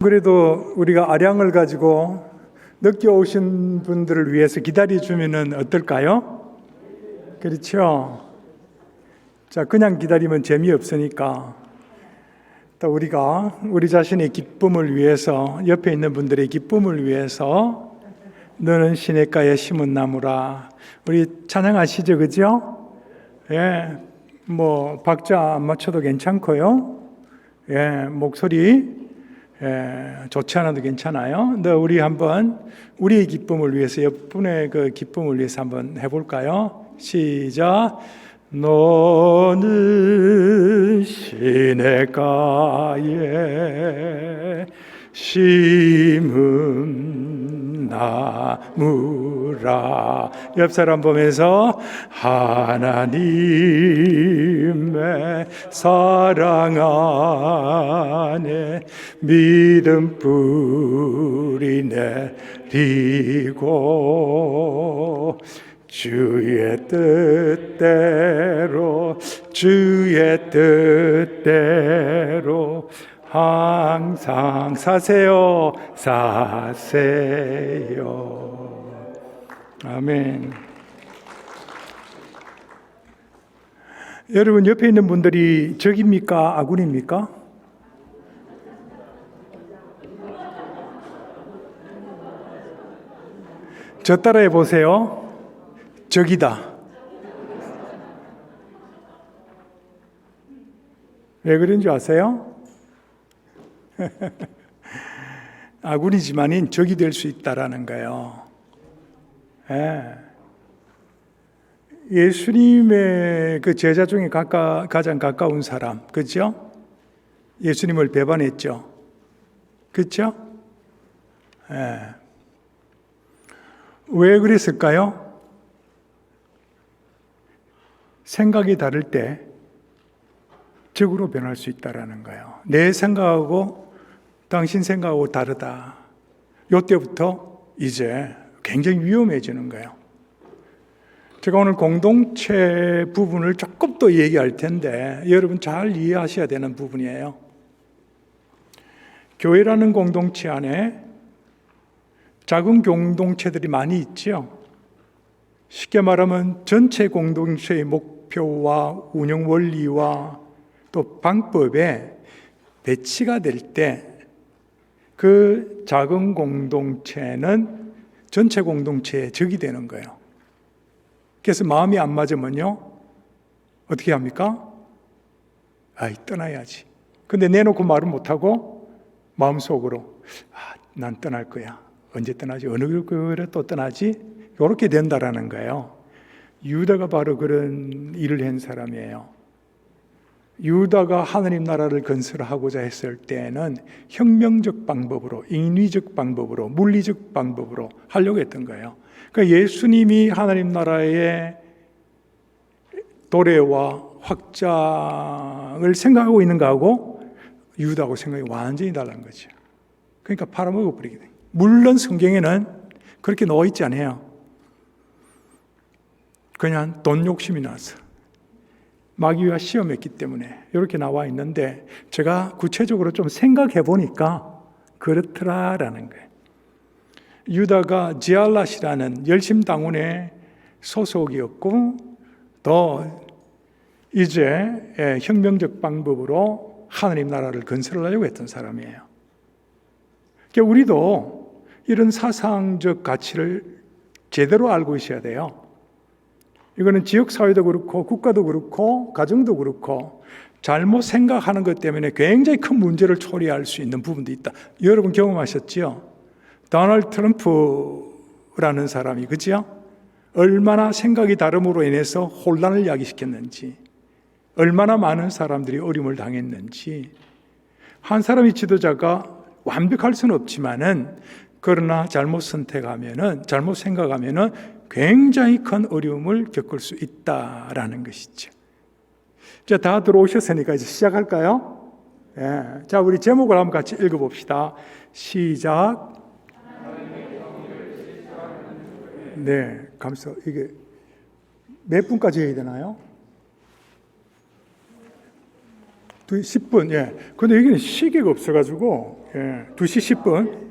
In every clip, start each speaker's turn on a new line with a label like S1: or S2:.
S1: 그래도 우리가 아량을 가지고 늦게 오신 분들을 위해서 기다려주면 어떨까요? 그렇죠? 자, 그냥 기다리면 재미없으니까 또 우리가 우리 자신의 기쁨을 위해서, 옆에 있는 분들의 기쁨을 위해서 너는 시냇가에 심은 나무라. 우리 찬양하시죠, 그죠? 예, 뭐 박자 안 맞춰도 괜찮고요. 예, 목소리 좋지 않아도 괜찮아요. 근데 우리 한번 우리의 기쁨을 위해서, 옆분의 그 기쁨을 위해서 한번 해볼까요? 시작. 너는 시냇가에 심은 나무라. 옆 사람 보면서 하나님의 사랑 안에 믿음 뿌리 내리고 주의 뜻대로 항상 사세요. 아멘. 여러분, 옆에 있는 분들이 적입니까? 아군입니까? 저 따라해 보세요. 적이다. 왜 그런지 아세요? 아군이지만인 적이 될 수 있다라는 거예요. 예수님의 그 제자 중에 가장 가까운 사람, 그렇죠? 예수님을 배반했죠. 그렇죠? 왜 그랬을까요? 생각이 다를 때 적으로 변할 수 있다라는 거예요. 내 생각하고 당신 생각하고 다르다. 이때부터 이제 굉장히 위험해지는 거예요. 제가 오늘 공동체 부분을 조금 더 얘기할 텐데 여러분 잘 이해하셔야 되는 부분이에요. 교회라는 공동체 안에 작은 공동체들이 많이 있죠. 쉽게 말하면 전체 공동체의 목표와 운영 원리와 또 방법에 배치가 될 때 그 작은 공동체는 전체 공동체의 적이 되는 거예요. 그래서 마음이 안 맞으면요, 어떻게 합니까? 떠나야지. 근데 내놓고 말은 못하고 마음속으로 난 떠날 거야. 언제 떠나지? 어느 교회를 또 떠나지? 이렇게 된다라는 거예요. 유다가 바로 그런 일을 한 사람이에요. 유다가 하나님 나라를 건설하고자 했을 때는 혁명적 방법으로, 인위적 방법으로, 물리적 방법으로 하려고 했던 거예요. 그러니까 예수님이 하나님 나라의 도래와 확장을 생각하고 있는 거하고 유다하고 생각이 완전히 다른 거죠. 그러니까 팔아먹어 버리게 돼요. 물론 성경에는 그렇게 나와 있지 않아요. 그냥 돈 욕심이 나서 마귀와 시험했기 때문에 이렇게 나와 있는데 제가 구체적으로 좀 생각해 보니까 그렇더라라는 거예요. 유다가 지알랏이라는 열심당원의 소속이었고 또 이제 혁명적 방법으로 하나님 나라를 건설하려고 했던 사람이에요. 그러니까 우리도 이런 사상적 가치를 제대로 알고 있어야 돼요. 이거는 지역사회도 그렇고 국가도 그렇고 가정도 그렇고 잘못 생각하는 것 때문에 굉장히 큰 문제를 초래할 수 있는 부분도 있다. 여러분 경험하셨죠? 도널드 트럼프라는 사람이, 그죠? 얼마나 생각이 다름으로 인해서 혼란을 야기시켰는지, 얼마나 많은 사람들이 어려움을 당했는지. 한 사람의 지도자가 완벽할 수는 없지만은 그러나 잘못 선택하면은, 잘못 생각하면은 굉장히 큰 어려움을 겪을 수 있다라는 것이죠. 자, 다 들어오셨으니까 이제 시작할까요? 자, 우리 제목을 한번 같이 읽어봅시다. 시작. 네, 감사. 이게 몇 분까지 해야 되나요? 10분. 예. 근데 여기는 시계가 없어가지고 예, 2시 10분.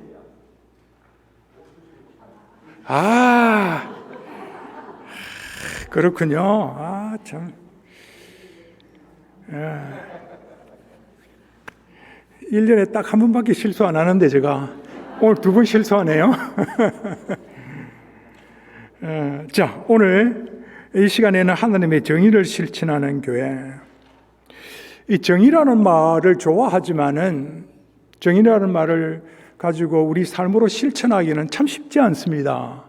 S1: 아, 그렇군요. 아, 참. 예. 1년에 딱 한 번밖에 실수 안 하는데 제가 오늘 2번 실수하네요. 자, 오늘 이 시간에는 하나님의 정의를 실천하는 교회. 이 정의라는 말을 좋아하지만은 정의라는 말을 가지고 우리 삶으로 실천하기는 참 쉽지 않습니다.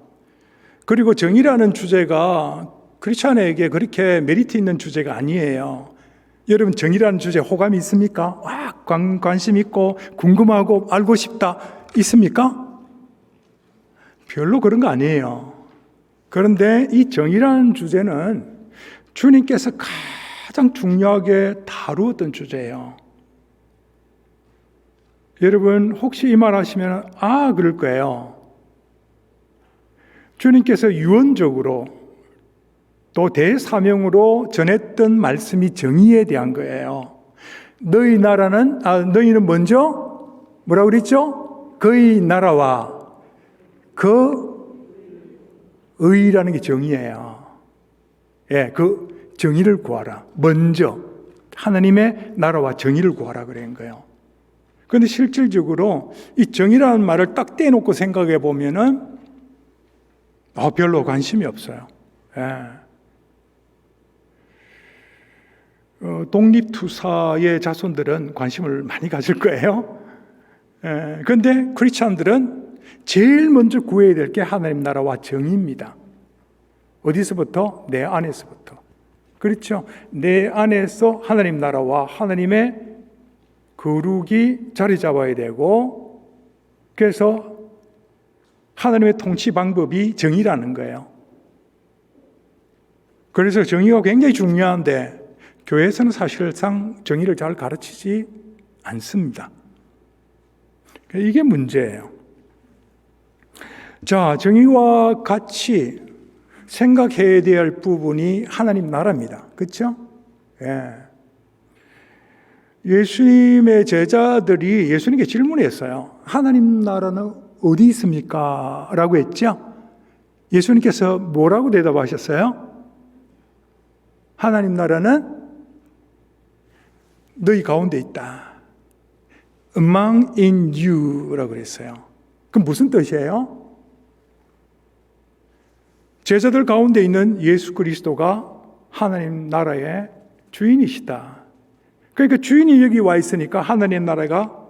S1: 그리고 정의라는 주제가 크리스찬에게 그렇게 메리트 있는 주제가 아니에요. 여러분, 정의라는 주제 호감이 있습니까? 와, 관심 있고 궁금하고 알고 싶다 있습니까? 별로 그런 거 아니에요. 그런데 이 정의라는 주제는 주님께서 가장 중요하게 다루었던 주제예요. 여러분, 혹시 이 말 하시면 그럴 거예요. 주님께서 유언적으로 또 대사명으로 전했던 말씀이 정의에 대한 거예요. 너희는 먼저 뭐라고 그랬죠? 그의 나라와 그 의라는 게 정의예요. 예, 그 정의를 구하라. 먼저 하나님의 나라와 정의를 구하라 그런 거예요. 그런데 실질적으로 이 정의라는 말을 딱 떼놓고 생각해 보면은 별로 관심이 없어요. 예. 독립투사의 자손들은 관심을 많이 가질 거예요. 그런데 크리스찬들은 제일 먼저 구해야 될 게 하나님 나라와 정의입니다. 어디서부터? 내 안에서부터. 그렇죠? 내 안에서 하나님 나라와 하나님의 거룩이 자리 잡아야 되고, 그래서 하나님의 통치 방법이 정의라는 거예요. 그래서 정의가 굉장히 중요한데 교회에서는 사실상 정의를 잘 가르치지 않습니다. 이게 문제예요. 자, 정의와 같이 생각해야 될 부분이 하나님 나라입니다. 그렇죠? 예. 예수님의 제자들이 예수님께 질문했어요. 하나님 나라는 어디 있습니까? 라고 했죠. 예수님께서 뭐라고 대답하셨어요? 하나님 나라는 너희 가운데 있다. Among in you라고 그랬어요. 그럼 무슨 뜻이에요? 제자들 가운데 있는 예수 그리스도가 하나님 나라의 주인이시다. 그러니까 주인이 여기 와 있으니까 하나님 나라가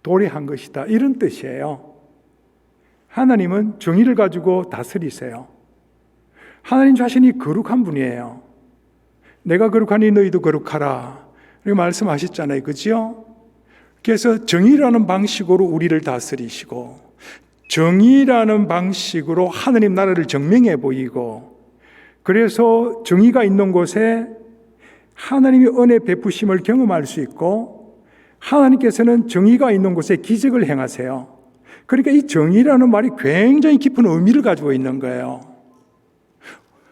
S1: 도래한 것이다. 이런 뜻이에요. 하나님은 정의를 가지고 다스리세요. 하나님 자신이 거룩한 분이에요. 내가 거룩하니 너희도 거룩하라. 이렇게 말씀하셨잖아요. 그죠? 그래서 정의라는 방식으로 우리를 다스리시고 정의라는 방식으로 하나님 나라를 증명해 보이고, 그래서 정의가 있는 곳에 하나님의 은혜 베푸심을 경험할 수 있고, 하나님께서는 정의가 있는 곳에 기적을 행하세요. 그러니까 이 정의라는 말이 굉장히 깊은 의미를 가지고 있는 거예요.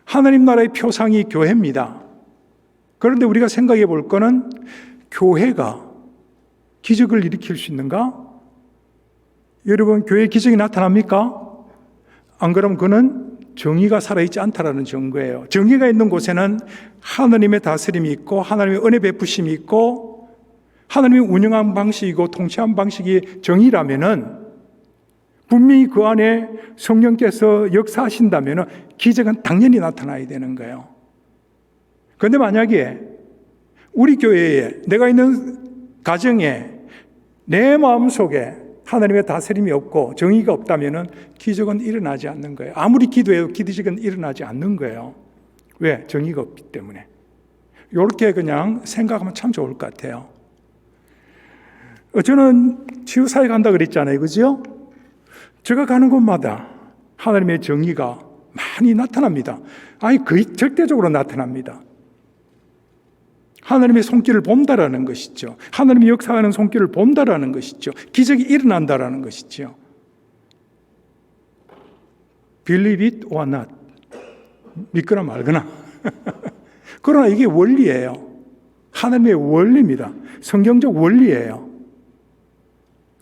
S1: 하나님 나라의 표상이 교회입니다. 그런데 우리가 생각해 볼 거는 교회가 기적을 일으킬 수 있는가? 여러분, 교회에 기적이 나타납니까? 안 그러면 그는 정의가 살아있지 않다라는 증거예요. 정의가 있는 곳에는 하나님의 다스림이 있고 하나님의 은혜 베푸심이 있고 하나님의 운영한 방식이고 통치한 방식이 정의라면은 분명히 그 안에 성령께서 역사하신다면은 기적은 당연히 나타나야 되는 거예요. 그런데 만약에 우리 교회에, 내가 있는 가정에, 내 마음속에 하나님의 다스림이 없고 정의가 없다면은 기적은 일어나지 않는 거예요. 아무리 기도해도 기적은 일어나지 않는 거예요. 왜? 정의가 없기 때문에. 이렇게 그냥 생각하면 참 좋을 것 같아요. 저는 치유사회 간다 그랬잖아요. 그죠? 제가 가는 곳마다 하나님의 정의가 많이 나타납니다. 거의 절대적으로 나타납니다. 하나님의 손길을 본다라는 것이죠. 하나님의 역사하는 손길을 본다라는 것이죠. 기적이 일어난다라는 것이죠. Believe it or not. 믿거나 말거나. 그러나 이게 원리예요. 하나님의 원리입니다. 성경적 원리예요.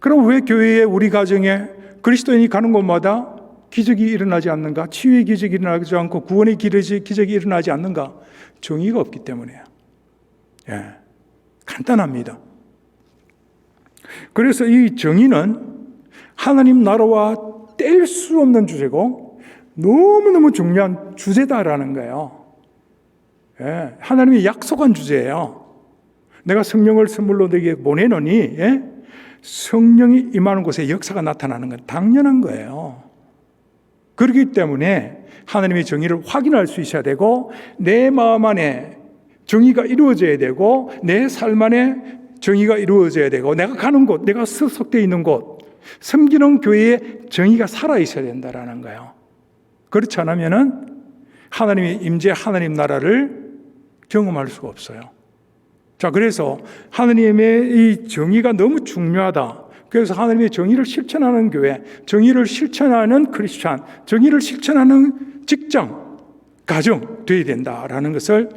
S1: 그럼 왜 교회에 우리 가정에 그리스도인이 가는 곳마다 기적이 일어나지 않는가? 치유의 기적이 일어나지 않고 구원의 기적이 일어나지 않는가? 정의가 없기 때문이에요. 예, 간단합니다. 그래서 이 정의는 하나님 나라와 뗄 수 없는 주제고 너무너무 중요한 주제다라는 거예요. 예, 하나님이 약속한 주제예요. 내가 성령을 선물로 내게 보내노니, 예? 성령이 임하는 곳에 역사가 나타나는 건 당연한 거예요. 그렇기 때문에 하나님의 정의를 확인할 수 있어야 되고, 내 마음 안에 정의가 이루어져야 되고, 내 삶 안에 정의가 이루어져야 되고, 내가 가는 곳, 내가 소속되어 있는 곳, 섬기는 교회에 정의가 살아있어야 된다는 거예요. 그렇지 않으면 하나님의 임재, 하나님 나라를 경험할 수가 없어요. 자, 그래서 하나님의 이 정의가 너무 중요하다. 그래서 하나님의 정의를 실천하는 교회, 정의를 실천하는 크리스찬, 정의를 실천하는 직장, 가정 되어야 된다라는 것을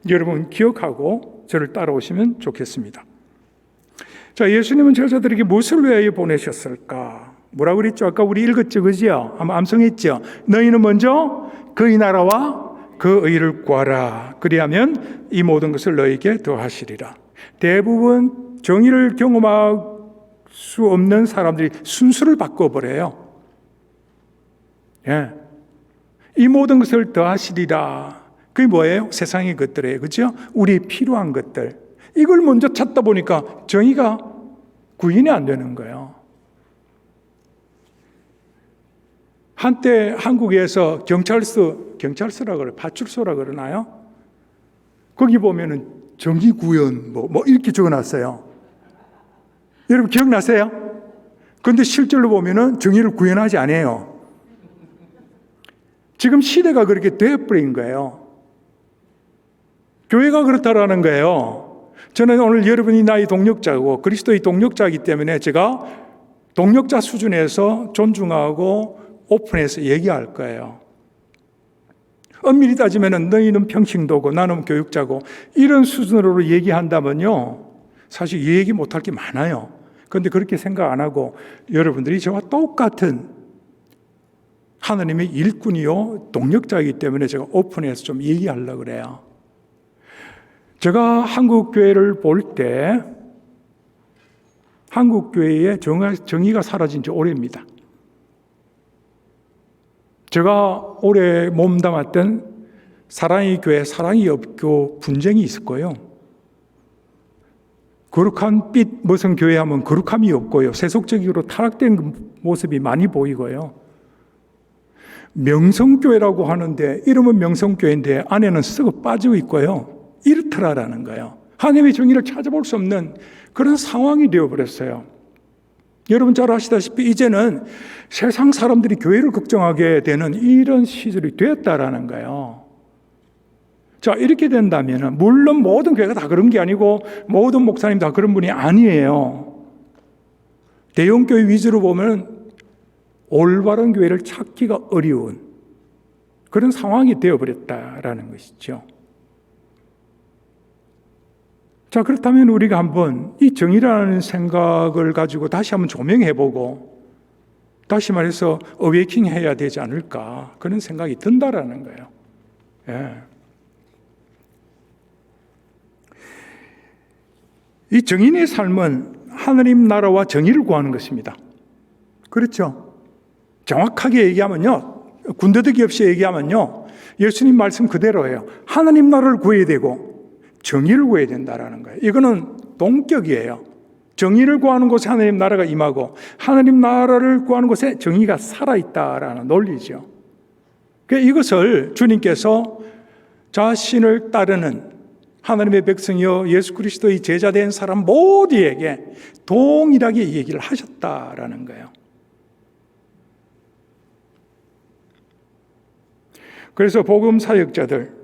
S1: 여러분 기억하고 저를 따라오시면 좋겠습니다. 자, 예수님은 제자들에게 무엇을 위하여 보내셨을까? 뭐라고 그랬죠? 아까 우리 읽었죠, 그죠? 아마 암송했죠. 너희는 먼저 그의 나라와 그 의를 구하라. 그리하면 이 모든 것을 너희에게 더하시리라. 대부분 정의를 경험할 수 없는 사람들이 순서를 바꿔버려요. 예. 이 모든 것을 더하시리라. 그게 뭐예요? 세상의 것들이에요. 그죠? 우리 필요한 것들. 이걸 먼저 찾다 보니까 정의가 구현이 안 되는 거예요. 한때 한국에서 경찰서라 그래, 파출소라 그러나요? 거기 보면은 정의 구현 뭐 이렇게 적어놨어요. 여러분 기억나세요? 그런데 실제로 보면은 정의를 구현하지 않아요. 지금 시대가 그렇게 되어버린 거예요. 교회가 그렇다라는 거예요. 저는 오늘 여러분이 나의 동력자고 그리스도의 동력자이기 때문에 제가 동력자 수준에서 존중하고 오픈해서 얘기할 거예요. 엄밀히 따지면 너희는 평신도고 나는 교육자고 이런 수준으로 얘기한다면요, 사실 얘기 못할 게 많아요. 그런데 그렇게 생각 안 하고 여러분들이 저와 똑같은 하나님의 일꾼이요 동력자이기 때문에 제가 오픈해서 좀 얘기하려고 그래요. 제가 한국 교회를 볼 때 한국 교회의 정의가 사라진 지 오래입니다. 제가 오래 몸담았던 사랑의 교회, 사랑의 업교 분쟁이 있을 거예요. 거룩한 빛 무슨 교회 하면 거룩함이 없고요. 세속적으로 타락된 모습이 많이 보이고요. 명성교회라고 하는데 이름은 명성교회인데 안에는 썩어 빠지고 있고요. 이렇더라라는 거예요. 하나님의 정의를 찾아볼 수 없는 그런 상황이 되어버렸어요. 여러분 잘 아시다시피 이제는 세상 사람들이 교회를 걱정하게 되는 이런 시절이 되었다라는 거예요. 자, 이렇게 된다면 물론 모든 교회가 다 그런 게 아니고 모든 목사님 다 그런 분이 아니에요. 대형교회 위주로 보면 올바른 교회를 찾기가 어려운 그런 상황이 되어버렸다라는 것이죠. 자, 그렇다면 우리가 한번 이 정의라는 생각을 가지고 다시 한번 조명해보고 다시 말해서 어웨이킹 해야 되지 않을까 그런 생각이 든다라는 거예요. 예. 이 정인의 삶은 하나님 나라와 정의를 구하는 것입니다. 그렇죠? 정확하게 얘기하면요, 군더더기 없이 얘기하면요, 예수님 말씀 그대로예요. 하나님 나라를 구해야 되고 정의를 구해야 된다라는 거예요. 이거는 동격이에요. 정의를 구하는 곳에 하나님 나라가 임하고 하나님 나라를 구하는 곳에 정의가 살아있다라는 논리죠. 그러니까 이것을 주님께서 자신을 따르는 하나님의 백성이여 예수 그리스도의 제자된 사람 모두에게 동일하게 얘기를 하셨다라는 거예요. 그래서 복음 사역자들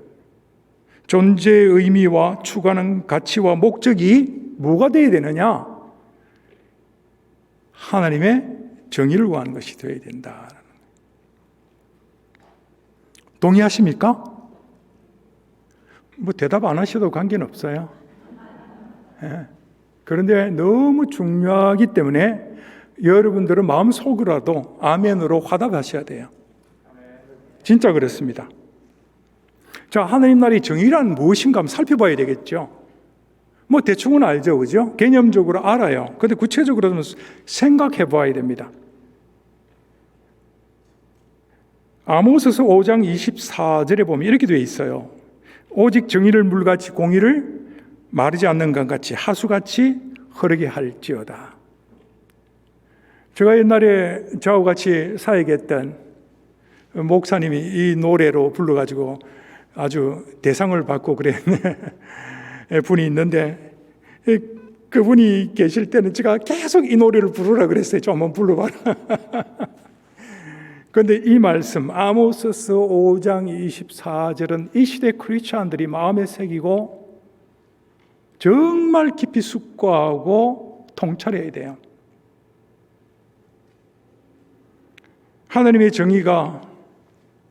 S1: 존재의 의미와 추구하는 가치와 목적이 뭐가 되어야 되느냐? 하나님의 정의를 구하는 것이 되어야 된다. 동의하십니까? 뭐 대답 안 하셔도 관계는 없어요. 예. 그런데 너무 중요하기 때문에 여러분들은 마음속으로라도 아멘으로 화답하셔야 돼요. 진짜 그렇습니다. 자, 하나님 나라의 정의란 무엇인가 한번 살펴봐야 되겠죠. 뭐 대충은 알죠, 그죠? 개념적으로 알아요. 근데 구체적으로 좀 생각해 봐야 됩니다. 아모스서 5장 24절에 보면 이렇게 되어 있어요. 오직 정의를 물같이 공의를 마르지 않는 것같이 하수같이 흐르게 할지어다. 제가 옛날에 저하고 같이 사역했던 목사님이 이 노래로 불러가지고 아주 대상을 받고 그랬네 분이 있는데, 그분이 계실 때는 제가 계속 이 노래를 부르라 그랬어요. 좀 한번 불러봐라. 그런데 이 말씀 아모스서 5장 24절은 이 시대 크리스찬들이 마음에 새기고 정말 깊이 숙고하고 통찰해야 돼요. 하나님의 정의가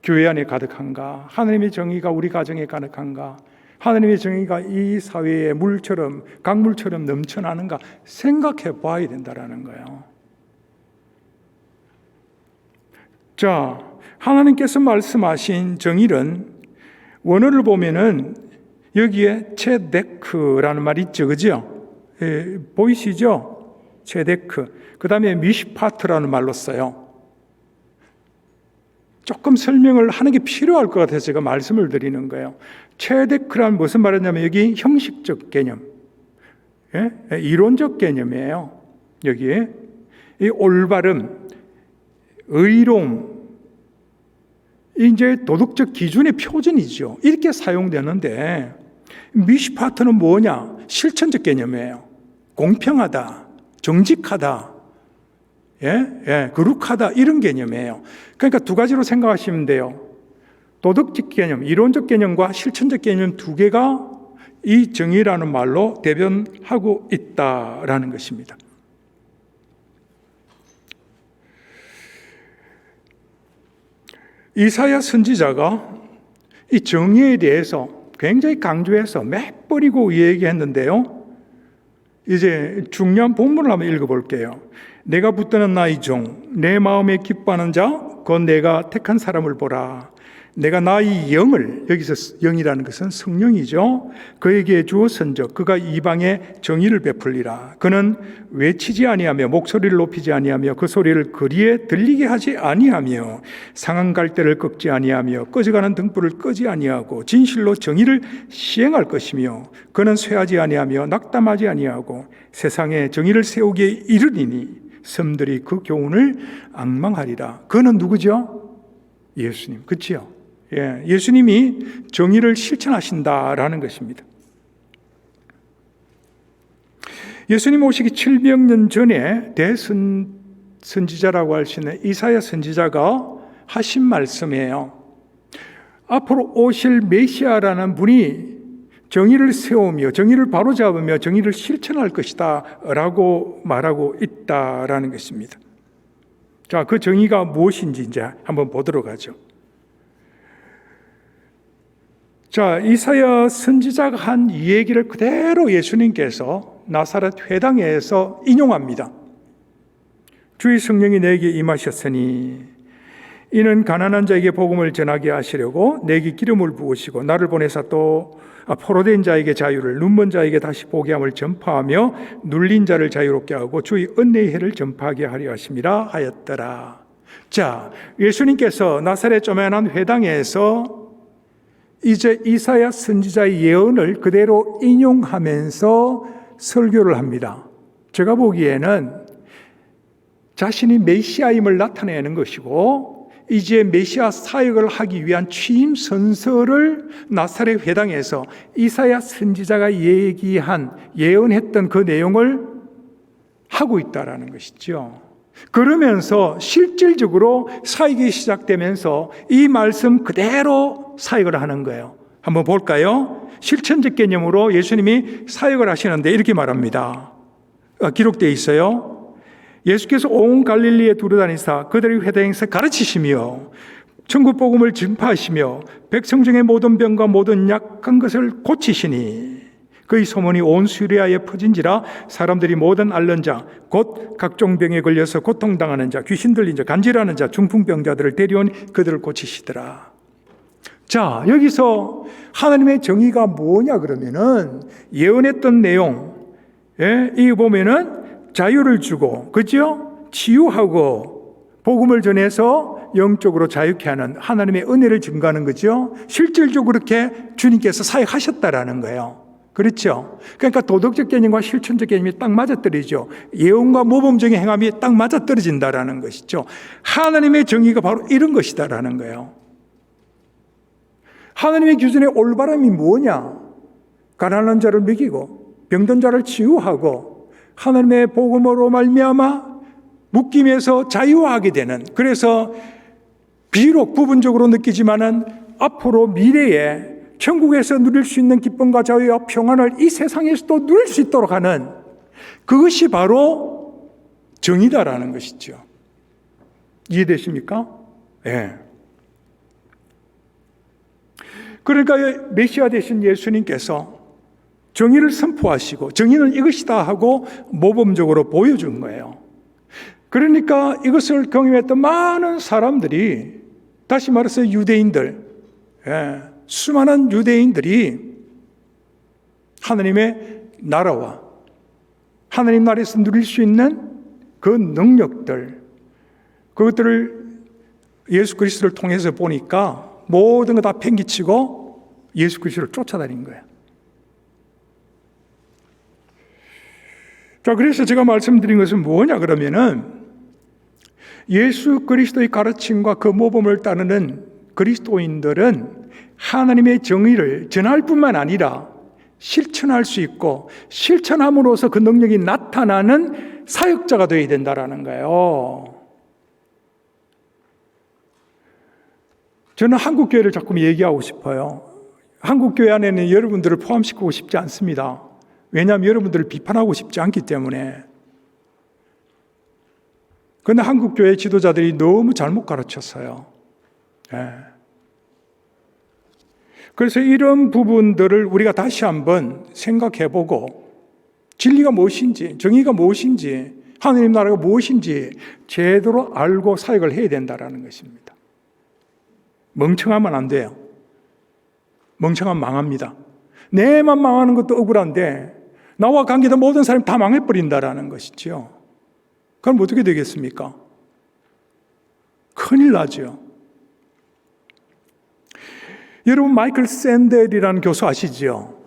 S1: 교회 안에 가득한가? 하나님의 정의가 우리 가정에 가득한가? 하나님의 정의가 이 사회에 물처럼 강물처럼 넘쳐나는가 생각해 봐야 된다라는 거예요. 자, 하나님께서 말씀하신 정의는 원어를 보면은 여기에 체데크라는 말이 있죠, 그죠? 보이시죠? 체데크. 그 다음에 미시파트라는 말로 써요. 조금 설명을 하는 게 필요할 것 같아서 제가 말씀을 드리는 거예요. 체데크란 무슨 말이냐면 여기 형식적 개념, 이론적 개념이에요. 여기에 이 올바름, 의로움, 이제 도덕적 기준의 표준이죠. 이렇게 사용되는데 미시파트는 뭐냐? 실천적 개념이에요. 공평하다, 정직하다, 거룩하다 이런 개념이에요. 그러니까 두 가지로 생각하시면 돼요. 도덕적 개념, 이론적 개념과 실천적 개념 두 개가 이 정의라는 말로 대변하고 있다라는 것입니다. 이사야 선지자가 이 정의에 대해서 굉장히 강조해서 몇 번이고 얘기했는데요. 이제 중요한 본문을 한번 읽어볼게요. 내가 붙드는 나의 종, 내 마음에 기뻐하는 자, 곧 내가 택한 사람을 보라. 내가 나의 영을, 여기서 영이라는 것은 성령이죠. 그에게 주었은즉 그가 이방에 정의를 베풀리라. 그는 외치지 아니하며 목소리를 높이지 아니하며 그 소리를 거리에 들리게 하지 아니하며 상한 갈대를 꺾지 아니하며 꺼져가는 등불을 끄지 아니하고 진실로 정의를 시행할 것이며 그는 쇠하지 아니하며 낙담하지 아니하고 세상에 정의를 세우기에 이르리니 섬들이 그 교훈을 앙망하리라. 그는 누구죠? 예수님, 그렇지요? 예수님이 정의를 실천하신다라는 것입니다. 예수님 오시기 700년 전에 대선지자라고 할 수 있는 이사야 선지자가 하신 말씀이에요. 앞으로 오실 메시아라는 분이 정의를 세우며 정의를 바로잡으며 정의를 실천할 것이다 라고 말하고 있다라는 것입니다. 자, 그 정의가 무엇인지 이제 한번 보도록 하죠. 자, 이사야 선지자가 한 이 얘기를 그대로 예수님께서 나사렛 회당에서 인용합니다. 주의 성령이 내게 임하셨으니 이는 가난한 자에게 복음을 전하게 하시려고 내게 기름을 부으시고 나를 보내사 또 포로된 자에게 자유를, 눈먼 자에게 다시 보게 함을 전파하며 눌린 자를 자유롭게 하고 주의 은혜의 해를 전파하게 하려 하심이라 하였더라. 자, 예수님께서 나사렛 조만한 회당에서 이제 이사야 선지자의 예언을 그대로 인용하면서 설교를 합니다. 제가 보기에는 자신이 메시아임을 나타내는 것이고 이제 메시아 사역을 하기 위한 취임 선서를 나사렛 회당에서 이사야 선지자가 예언했던 그 내용을 하고 있다라는 것이죠. 그러면서 실질적으로 사역이 시작되면서 이 말씀 그대로 사역을 하는 거예요. 한번 볼까요? 실천적 개념으로 예수님이 사역을 하시는데 이렇게 말합니다. 기록되어 있어요. 예수께서 온 갈릴리에 두루다니사 그들의 회당에서 가르치시며 천국 복음을 전파하시며 백성 중에 모든 병과 모든 약한 것을 고치시니 그의 소문이 온 시리아에 퍼진지라 사람들이 모든 앓는 자 곧 각종 병에 걸려서 고통당하는 자 귀신 들린 자 간질하는 자 중풍병자들을 데려온 그들을 고치시더라. 자, 여기서 하나님의 정의가 뭐냐 그러면은 예언했던 내용, 이 보면은 자유를 주고, 그죠? 치유하고 복음을 전해서 영적으로 자유케 하는 하나님의 은혜를 증가하는 거죠. 실질적으로 그렇게 주님께서 사역하셨다라는 거예요. 그렇죠? 그러니까 도덕적 개념과 실천적 개념이 딱 맞아떨어지죠. 예언과 모범적인 행함이 딱 맞아떨어진다라는 것이죠. 하나님의 정의가 바로 이런 것이다라는 거예요. 하나님의 기준의 올바름이 뭐냐? 가난한 자를 먹이고 병든 자를 치유하고 하나님의 복음으로 말미암아 묶임에서 자유하게 되는, 그래서 비록 부분적으로 느끼지만은 앞으로 미래에 천국에서 누릴 수 있는 기쁨과 자유와 평안을 이 세상에서도 누릴 수 있도록 하는, 그것이 바로 정의다라는 것이죠. 이해되십니까? 예. 그러니까 메시아 되신 예수님께서 정의를 선포하시고 정의는 이것이다 하고 모범적으로 보여준 거예요. 그러니까 이것을 경험했던 많은 사람들이, 다시 말해서 유대인들, 수많은 유대인들이 하나님의 나라와 하나님 나라에서 누릴 수 있는 그 능력들, 그것들을 예수 그리스도를 통해서 보니까 모든 거 다 팽개치고 예수 그리스도를 쫓아다닌 거예요. 자, 그래서 제가 말씀드린 것은 뭐냐 그러면은 예수 그리스도의 가르침과 그 모범을 따르는 그리스도인들은 하나님의 정의를 전할 뿐만 아니라 실천할 수 있고 실천함으로써 그 능력이 나타나는 사역자가 되어야 된다라는 거예요. 저는 한국교회를 자꾸 얘기하고 싶어요. 한국교회 안에는 여러분들을 포함시키고 싶지 않습니다. 왜냐하면 여러분들을 비판하고 싶지 않기 때문에. 그런데 한국교회 지도자들이 너무 잘못 가르쳤어요. 그래서 이런 부분들을 우리가 다시 한번 생각해보고 진리가 무엇인지, 정의가 무엇인지, 하나님 나라가 무엇인지 제대로 알고 사역을 해야 된다는 것입니다. 멍청하면 안 돼요. 멍청하면 망합니다. 내만 망하는 것도 억울한데 나와 관계된 모든 사람이 다 망해버린다는 것이죠. 그럼 어떻게 되겠습니까? 큰일 나죠. 여러분 마이클 샌델이라는 교수 아시죠?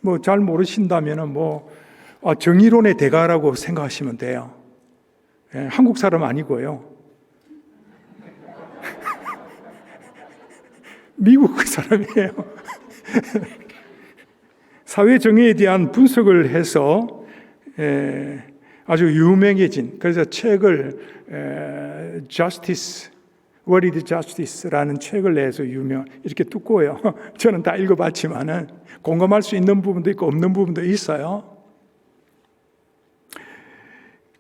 S1: 뭐 잘 모르신다면 정의론의 대가라고 생각하시면 돼요. 한국 사람 아니고요. 미국 그 사람이에요. 사회 정의에 대한 분석을 해서 아주 유명해진, 그래서 책을 Justice, What is Justice라는 책을 내서 이렇게 두꺼워요. 저는 다 읽어봤지만은 공감할 수 있는 부분도 있고 없는 부분도 있어요.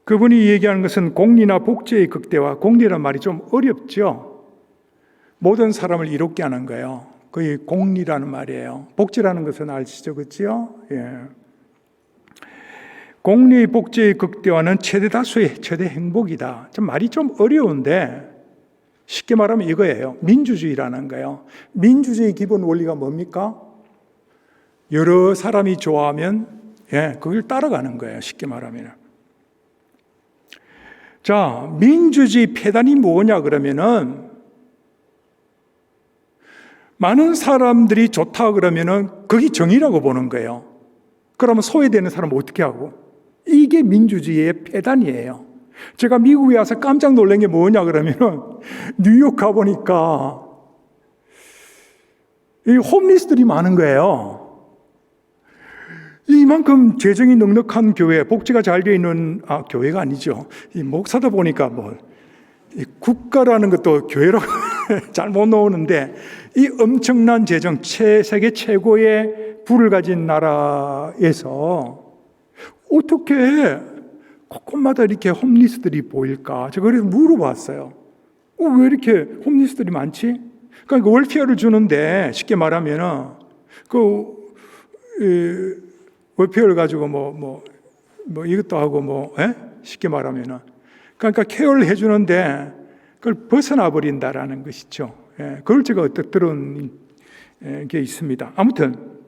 S1: 그분이 얘기하는 것은 공리나 복제의 극대화, 공리란 말이 좀 어렵죠. 모든 사람을 이롭게 하는 거예요. 그게 공리라는 말이에요. 복제라는 것은 아시죠? 그렇죠? 예. 공리의 복제의 극대화는 최대 다수의 최대 행복이다. 좀 말이 좀 어려운데 쉽게 말하면 이거예요. 민주주의라는 거예요. 민주주의 기본 원리가 뭡니까? 여러 사람이 좋아하면 그걸 따라가는 거예요. 쉽게 말하면. 자, 민주주의 폐단이 뭐냐 그러면은 많은 사람들이 좋다 그러면은 그게 정의라고 보는 거예요. 그러면 소외되는 사람은 어떻게 하고? 이게 민주주의의 폐단이에요. 제가 미국에 와서 깜짝 놀란 게 뭐냐 그러면은 뉴욕 가보니까 이 홈리스들이 많은 거예요. 이만큼 재정이 넉넉한 교회, 복지가 잘 되어 있는 교회가 아니죠. 이 목사다 보니까 이 국가라는 것도 교회라고 잘 못 나오는데 이 엄청난 재정, 세계 최고의 부를 가진 나라에서 어떻게 곳곳마다 이렇게 홈리스들이 보일까? 제가 그래서 물어봤어요. 왜 이렇게 홈리스들이 많지? 그러니까 월피어를 주는데 쉽게 말하면 월페어를 가지고 이것도 하고 쉽게 말하면은 그러니까 케어를 해주는데 그걸 벗어나 버린다라는 것이죠. 그걸 제가 어떻게 들은 게 있습니다. 아무튼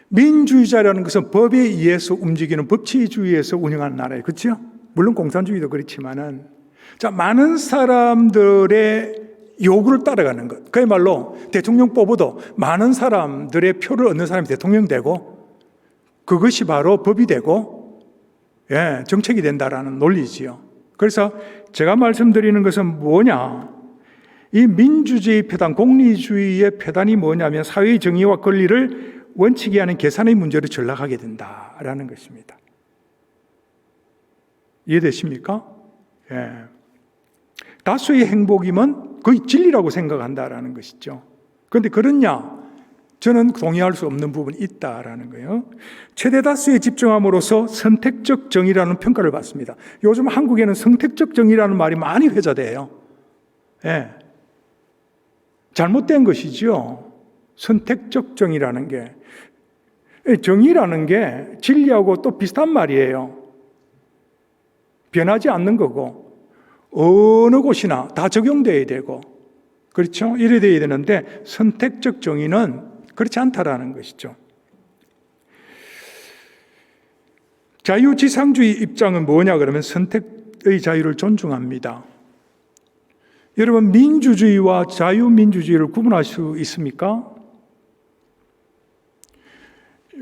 S1: 민주주의자라는 것은 법에 의해서 움직이는 법치주의에서 운영하는 나라예요. 그렇죠? 물론 공산주의도 그렇지만은 많은 사람들의 요구를 따라가는 것. 그야말로 대통령 뽑아도 많은 사람들의 표를 얻는 사람이 대통령 되고 그것이 바로 법이 되고 정책이 된다라는 논리지요. 그래서 제가 말씀드리는 것은 뭐냐? 이 민주주의 패단, 공리주의의 패단이 뭐냐면 사회의 정의와 권리를 원칙이 하는 계산의 문제로 전락하게 된다라는 것입니다. 이해되십니까? 다수의 행복이면 거의 진리라고 생각한다라는 것이죠. 그런데 그렇냐? 저는 동의할 수 없는 부분이 있다라는 거예요. 최대 다수에 집중함으로써 선택적 정의라는 평가를 받습니다. 요즘 한국에는 선택적 정의라는 말이 많이 회자돼요. 잘못된 것이죠. 선택적 정의라는 게. 정의라는 게 진리하고 또 비슷한 말이에요. 변하지 않는 거고 어느 곳이나 다 적용돼야 되고 그렇죠? 이래 돼야 되는데 선택적 정의는 그렇지 않다라는 것이죠. 자유지상주의 입장은 뭐냐 그러면 선택의 자유를 존중합니다. 여러분 민주주의와 자유민주주의를 구분할 수 있습니까?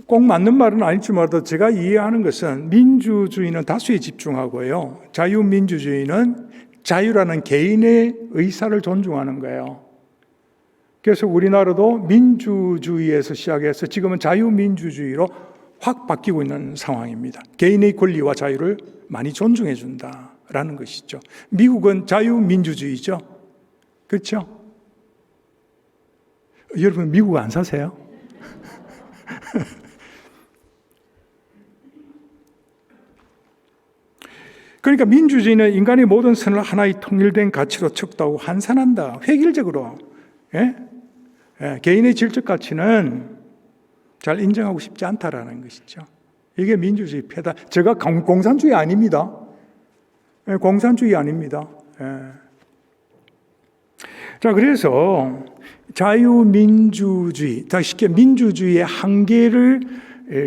S1: 꼭 맞는 말은 아닐지라도 제가 이해하는 것은 민주주의는 다수에 집중하고요. 자유민주주의는 자유라는 개인의 의사를 존중하는 거예요. 그래서 우리나라도 민주주의에서 시작해서 지금은 자유민주주의로 확 바뀌고 있는 상황입니다. 개인의 권리와 자유를 많이 존중해 준다라는 것이죠. 미국은 자유민주주의죠. 그렇죠? 여러분 미국 안 사세요? 그러니까 민주주의는 인간의 모든 선을 하나의 통일된 가치로 척도하고 환산한다. 획일적으로. 개인의 질적 가치는 잘 인정하고 싶지 않다라는 것이죠. 이게 민주주의 패다. 제가 공산주의 아닙니다. 공산주의 아닙니다. 자, 그래서 자유민주주의, 더 쉽게 민주주의의 한계를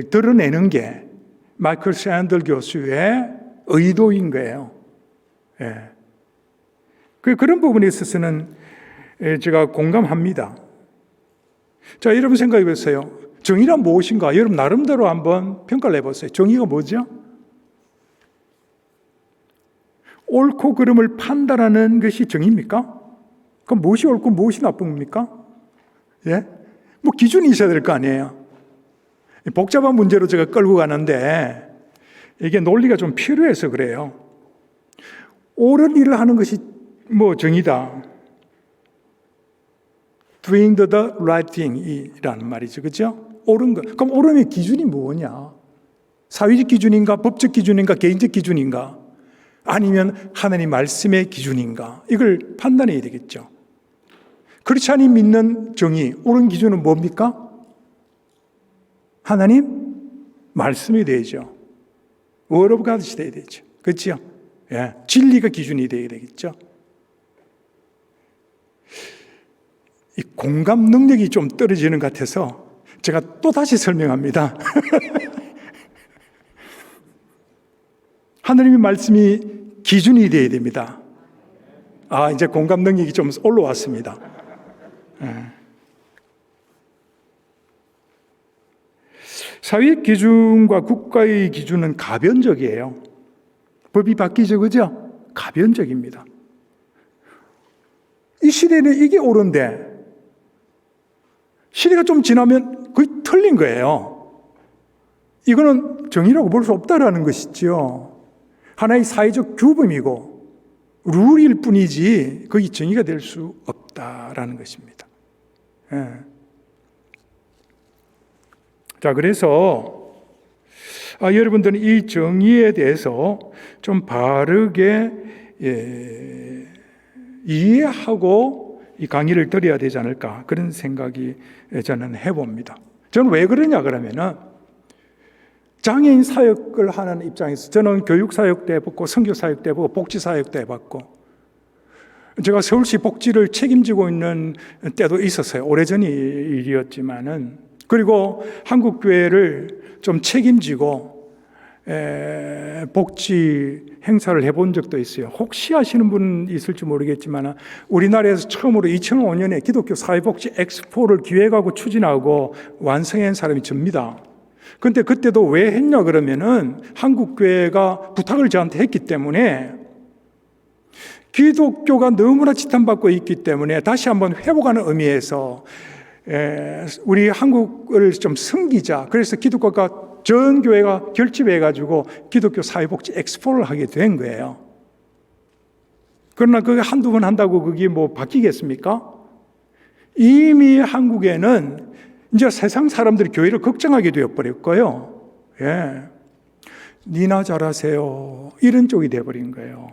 S1: 드러내는 게 마이클 샌들 교수의 의도인 거예요. 그런 부분에 있어서는 제가 공감합니다. 자, 여러분 생각해 보세요. 정의란 무엇인가? 여러분 나름대로 한번 평가를 해보세요. 정의가 뭐죠? 옳고 그름을 판단하는 것이 정의입니까? 그럼 무엇이 옳고 무엇이 나쁩니까? 기준이 있어야 될 거 아니에요. 복잡한 문제로 제가 끌고 가는데 이게 논리가 좀 필요해서 그래요. 옳은 일을 하는 것이 정의다. Doing the right thing 이라는 말이죠. 그렇죠? 옳은 것. 그럼 옳음의 기준이 뭐냐? 사회적 기준인가? 법적 기준인가? 개인적 기준인가? 아니면 하나님 말씀의 기준인가? 이걸 판단해야 되겠죠. 크리스찬이 믿는 정의, 옳은 기준은 뭡니까? 하나님 말씀이 되죠. Word of God이 돼야 되죠. 그렇죠? 진리가 기준이 돼야 되겠죠. 이 공감 능력이 좀 떨어지는 것 같아서 제가 또 다시 설명합니다. 하나님의 말씀이 기준이 되어야 됩니다. 이제 공감 능력이 좀 올라왔습니다. 사회의 기준과 국가의 기준은 가변적이에요. 법이 바뀌죠, 그죠? 가변적입니다. 이 시대는 이게 옳은데 시대가 좀 지나면 거의 틀린 거예요. 이거는 정의라고 볼 수 없다라는 것이죠. 하나의 사회적 규범이고 룰일 뿐이지 거기 정의가 될 수 없다라는 것입니다. 자, 그래서 여러분들은 이 정의에 대해서 좀 바르게 이해하고 이 강의를 드려야 되지 않을까 그런 생각이 저는 해봅니다. 저는 왜 그러냐 그러면은 장애인 사역을 하는 입장에서 저는 교육 사역도 해봤고 선교 사역도 해보고 복지 사역도 해봤고 제가 서울시 복지를 책임지고 있는 때도 있었어요. 오래전이 일이었지만은 그리고 한국교회를 좀 책임지고 복지 행사를 해본 적도 있어요. 혹시 아시는 분 있을지 모르겠지만 우리나라에서 처음으로 2005년에 기독교 사회복지 엑스포를 기획하고 추진하고 완성한 사람이 접니다. 근데 그때도 왜 했냐 그러면은 한국교회가 부탁을 저한테 했기 때문에 기독교가 너무나 지탄받고 있기 때문에 다시 한번 회복하는 의미에서 우리 한국을 좀 섬기자. 그래서 기독교가 전 교회가 결집해가지고 기독교 사회복지 엑스포를 하게 된 거예요. 그러나 그게 한두 번 한다고 그게 뭐 바뀌겠습니까? 이미 한국에는 이제 세상 사람들이 교회를 걱정하게 되어버렸고요. 예. 니나 잘하세요. 이런 쪽이 되어버린 거예요.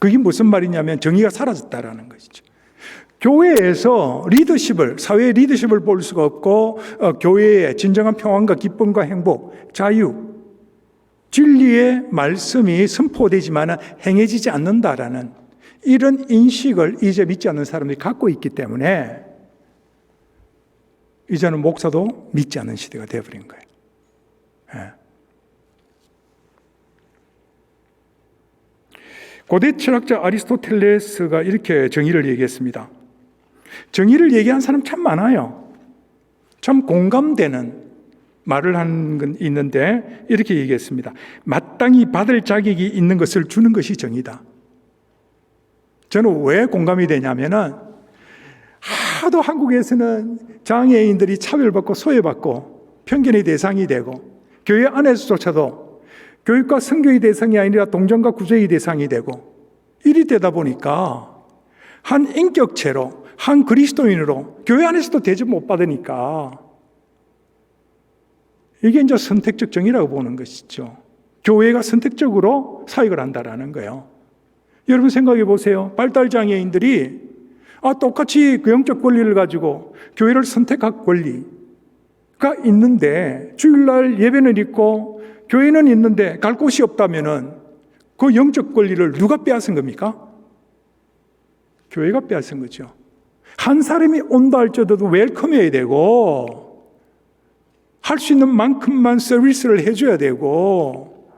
S1: 그게 무슨 말이냐면 정의가 사라졌다라는 것이죠. 교회에서 리더십을, 사회의 리더십을 볼 수가 없고 교회의 진정한 평안과 기쁨과 행복, 자유, 진리의 말씀이 선포되지만 행해지지 않는다라는 이런 인식을 이제 믿지 않는 사람들이 갖고 있기 때문에 이제는 목사도 믿지 않는 시대가 되어버린 거예요. 예. 고대 철학자 아리스토텔레스가 이렇게 정의를 얘기했습니다. 정의를 얘기한 사람 참 많아요. 참 공감되는 말을 한 건 있는데 이렇게 얘기했습니다. 마땅히 받을 자격이 있는 것을 주는 것이 정의다. 저는 왜 공감이 되냐면은 하도 한국에서는 장애인들이 차별받고 소외받고 편견의 대상이 되고 교회 안에서조차도 교육과 선교의 대상이 아니라 동정과 구제의 대상이 되고 이리 되다 보니까 한 인격체로 한 그리스도인으로 교회 안에서도 대접 못 받으니까 이게 이제 선택적 정의라고 보는 것이죠. 교회가 선택적으로 사역을 한다라는 거예요. 여러분 생각해 보세요. 발달장애인들이 똑같이 그 영적 권리를 가지고 교회를 선택할 권리가 있는데 주일날 예배는 있고 교회는 있는데 갈 곳이 없다면은 그 영적 권리를 누가 빼앗은 겁니까? 교회가 빼앗은 거죠. 한 사람이 온다 할지라도 웰컴해야 되고 할 수 있는 만큼만 서비스를 해줘야 되고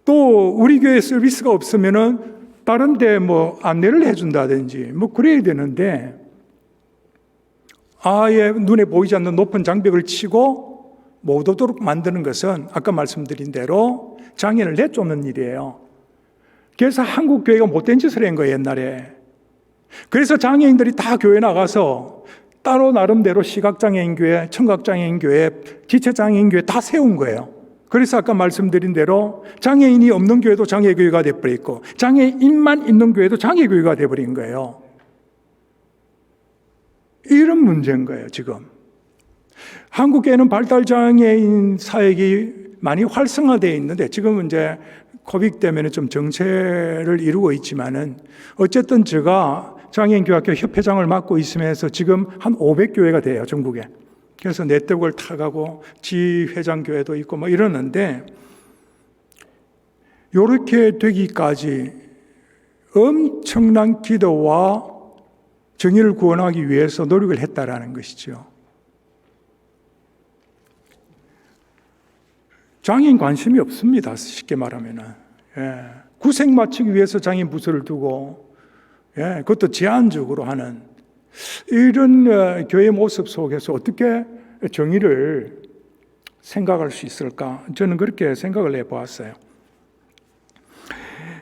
S1: 또 우리 교회 서비스가 없으면은 다른 데 뭐 안내를 해준다든지 뭐 그래야 되는데 아예 눈에 보이지 않는 높은 장벽을 치고 못 오도록 만드는 것은 아까 말씀드린 대로 장애를 내쫓는 일이에요. 그래서 한국 교회가 못된 짓을 한 거예요, 옛날에. 그래서 장애인들이 다 교회 나가서 따로 나름대로 시각장애인 교회, 청각장애인 교회, 지체장애인 교회 다 세운 거예요. 그래서 아까 말씀드린 대로 장애인이 없는 교회도 장애교회가 돼버렸고 장애인만 있는 교회도 장애교회가 돼버린 거예요. 이런 문제인 거예요, 지금. 한국에는 발달장애인 사역이 많이 활성화되어 있는데 지금은 이제 코빅 때문에 좀 정체를 이루고 있지만은 어쨌든 제가 장애인교학교 협회장을 맡고 있으면서 지금 한 500교회가 돼요, 전국에. 그래서 네트워크를 타가고 지회장교회도 있고 뭐 이러는데 이렇게 되기까지 엄청난 기도와 정의를 구원하기 위해서 노력을 했다라는 것이죠. 장애인 관심이 없습니다. 쉽게 말하면은. 예. 구색 맞추기 위해서 장애인 부서를 두고 그것도 제한적으로 하는 이런 교회 모습 속에서 어떻게 정의를 생각할 수 있을까? 저는 그렇게 생각을 해보았어요.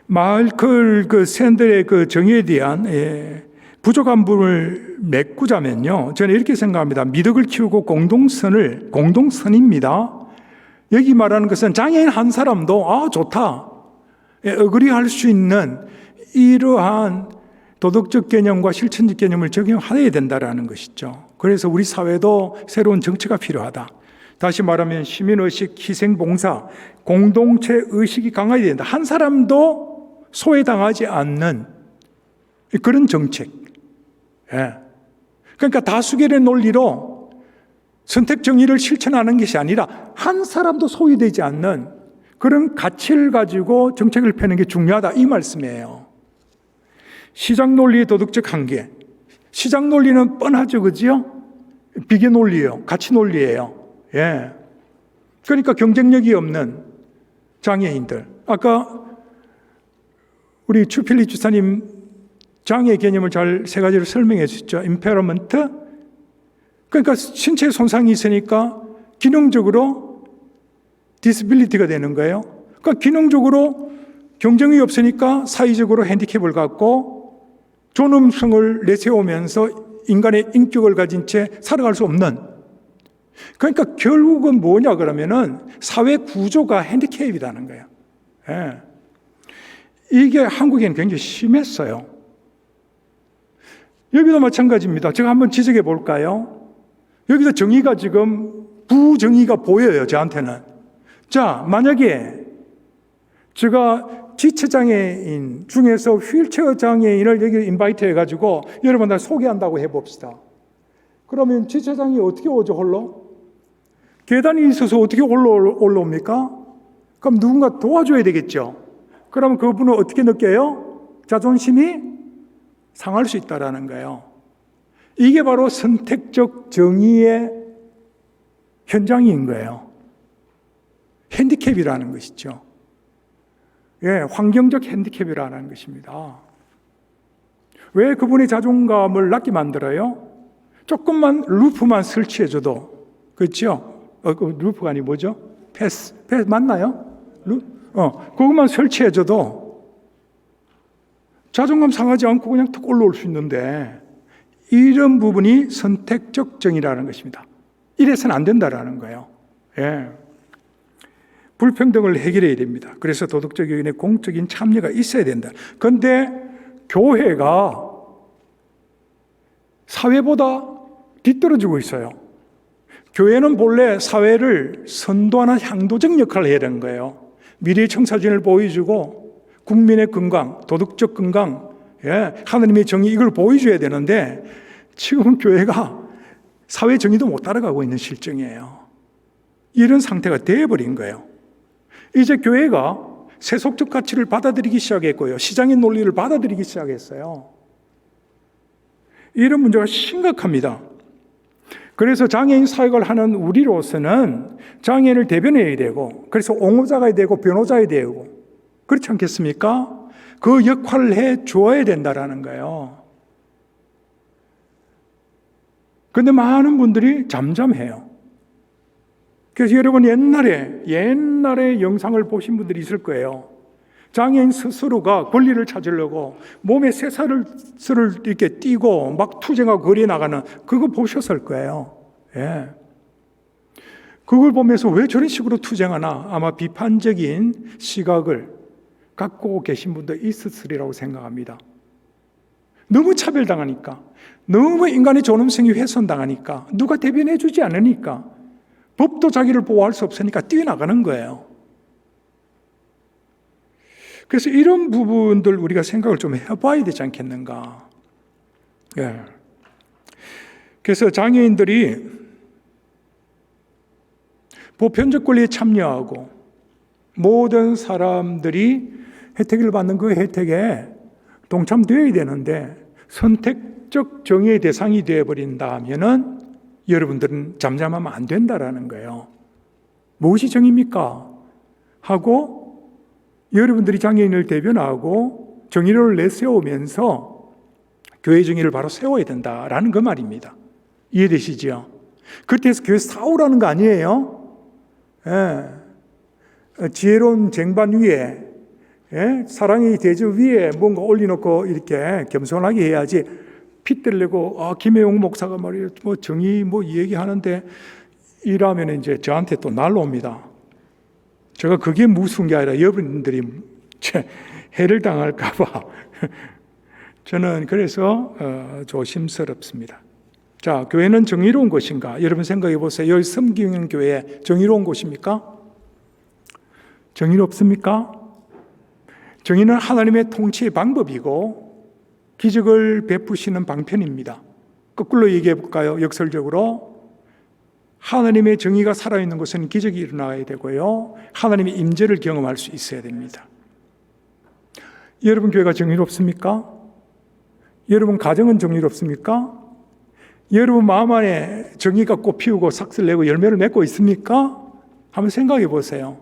S1: 마이클 샌들의 그 정의에 대한 부족한 부분을 메꾸자면요, 저는 이렇게 생각합니다. 미덕을 키우고 공동선입니다. 여기 말하는 것은 장애인 한 사람도 좋다, 어그리할 수 있는 이러한 도덕적 개념과 실천적 개념을 적용해야 된다는 것이죠. 그래서 우리 사회도 새로운 정치가 필요하다. 다시 말하면 시민의식, 희생봉사, 공동체 의식이 강화해야 된다. 한 사람도 소외당하지 않는 그런 정책. 예. 그러니까 다수결의 논리로 선택 정의를 실천하는 것이 아니라 한 사람도 소외되지 않는 그런 가치를 가지고 정책을 펴는 게 중요하다, 이 말씀이에요. 시장 논리의 도덕적 한계. 시장 논리는 뻔하죠, 그죠? 비교 논리예요. 가치 논리예요. 예. 그러니까 경쟁력이 없는 장애인들. 아까 우리 추필리 주사님 장애 개념을 잘 세 가지로 설명해 주셨죠. 임페러먼트. 그러니까 신체 손상이 있으니까 기능적으로 디스빌리티가 되는 거예요. 그러니까 기능적으로 경쟁이 없으니까 사회적으로 핸디캡을 갖고 존엄성을 내세우면서 인간의 인격을 가진 채 살아갈 수 없는. 그러니까 결국은 뭐냐 그러면은 사회 구조가 핸디캡이라는 거예요. 예. 이게 한국에는 굉장히 심했어요. 여기도 마찬가지입니다. 제가 한번 지적해 볼까요? 여기서 정의가 지금 부정의가 보여요, 저한테는. 자, 만약에 제가 지체장애인 중에서 휠체어 장애인을 여기 인바이트 해가지고 여러분들 소개한다고 해봅시다. 그러면 지체장애 어떻게 오죠, 홀로? 계단이 있어서 어떻게 올라옵니까? 그럼 누군가 도와줘야 되겠죠. 그러면 그분은 어떻게 느껴요? 자존심이 상할 수 있다는 거예요. 이게 바로 선택적 정의의 현장인 거예요. 핸디캡이라는 것이죠. 예, 환경적 핸디캡이라는 것입니다. 왜 그분의 자존감을 낮게 만들어요? 조금만 루프만 설치해줘도, 그렇죠? 루프가 아니 뭐죠? 패스 맞나요? 그것만 설치해줘도 자존감 상하지 않고 그냥 툭 올라올 수 있는데, 이런 부분이 선택적 정의라는 것입니다. 이래서는 안 된다라는 거예요. 예. 불평등을 해결해야 됩니다. 그래서 도덕적 요인의 공적인 참여가 있어야 된다. 그런데 교회가 사회보다 뒤떨어지고 있어요. 교회는 본래 사회를 선도하는 향도적 역할을 해야 되는 거예요. 미래의 청사진을 보여주고 국민의 건강, 도덕적 건강, 예, 하나님의 정의, 이걸 보여줘야 되는데 지금은 교회가 사회 정의도 못 따라가고 있는 실정이에요. 이런 상태가 되어버린 거예요. 이제 교회가 세속적 가치를 받아들이기 시작했고요. 시장의 논리를 받아들이기 시작했어요. 이런 문제가 심각합니다. 그래서 장애인 사역을 하는 우리로서는 장애인을 대변해야 되고, 그래서 옹호자가 되고 변호자가 되고, 그렇지 않겠습니까? 그 역할을 해 주어야 된다라는 거예요. 그런데 많은 분들이 잠잠해요. 그래서 여러분 옛날에 영상을 보신 분들이 있을 거예요. 장애인 스스로가 권리를 찾으려고 몸에 쇠사슬을 이렇게 띄고 막 투쟁하고 거리에 나가는, 그거 보셨을 거예요. 예. 그걸 보면서 왜 저런 식으로 투쟁하나, 아마 비판적인 시각을 갖고 계신 분도 있으리라고 생각합니다. 너무 차별당하니까, 너무 인간의 존엄성이 훼손당하니까, 누가 대변해 주지 않으니까, 법도 자기를 보호할 수 없으니까 뛰어나가는 거예요. 그래서 이런 부분들 우리가 생각을 좀 해봐야 되지 않겠는가. 예. 그래서 장애인들이 보편적 권리에 참여하고 모든 사람들이 혜택을 받는 그 혜택에 동참되어야 되는데, 선택적 정의의 대상이 되어버린다면은 여러분들은 잠잠하면 안 된다라는 거예요. 무엇이 정의입니까? 하고 여러분들이 장애인을 대변하고 정의를 내세우면서 교회 정의를 바로 세워야 된다라는 그 말입니다. 이해되시죠? 그렇게 해서 교회 싸우라는 거 아니에요. 예. 지혜로운 쟁반 위에, 예? 사랑의 대접 위에 뭔가 올려놓고 이렇게 겸손하게 해야지. 핏대를 내고, 김혜용 목사가 말이에요, 뭐 정의 뭐 얘기하는데, 이러면 이제 저한테 또 날라옵니다. 제가 그게 무서운 게 아니라 여러분들이 해를 당할까봐. 저는 그래서 조심스럽습니다. 자, 교회는 정의로운 곳인가? 여러분 생각해 보세요. 여기 섬기는 교회 정의로운 곳입니까? 정의롭습니까? 정의는 하나님의 통치의 방법이고, 기적을 베푸시는 방편입니다. 거꾸로 얘기해 볼까요? 역설적으로 하나님의 정의가 살아있는 곳은 기적이 일어나야 되고요, 하나님의 임재를 경험할 수 있어야 됩니다. 여러분 교회가 정의롭습니까? 여러분 가정은 정의롭습니까? 여러분 마음 안에 정의가 꽃피우고 삭슬내고 열매를 맺고 있습니까? 한번 생각해 보세요.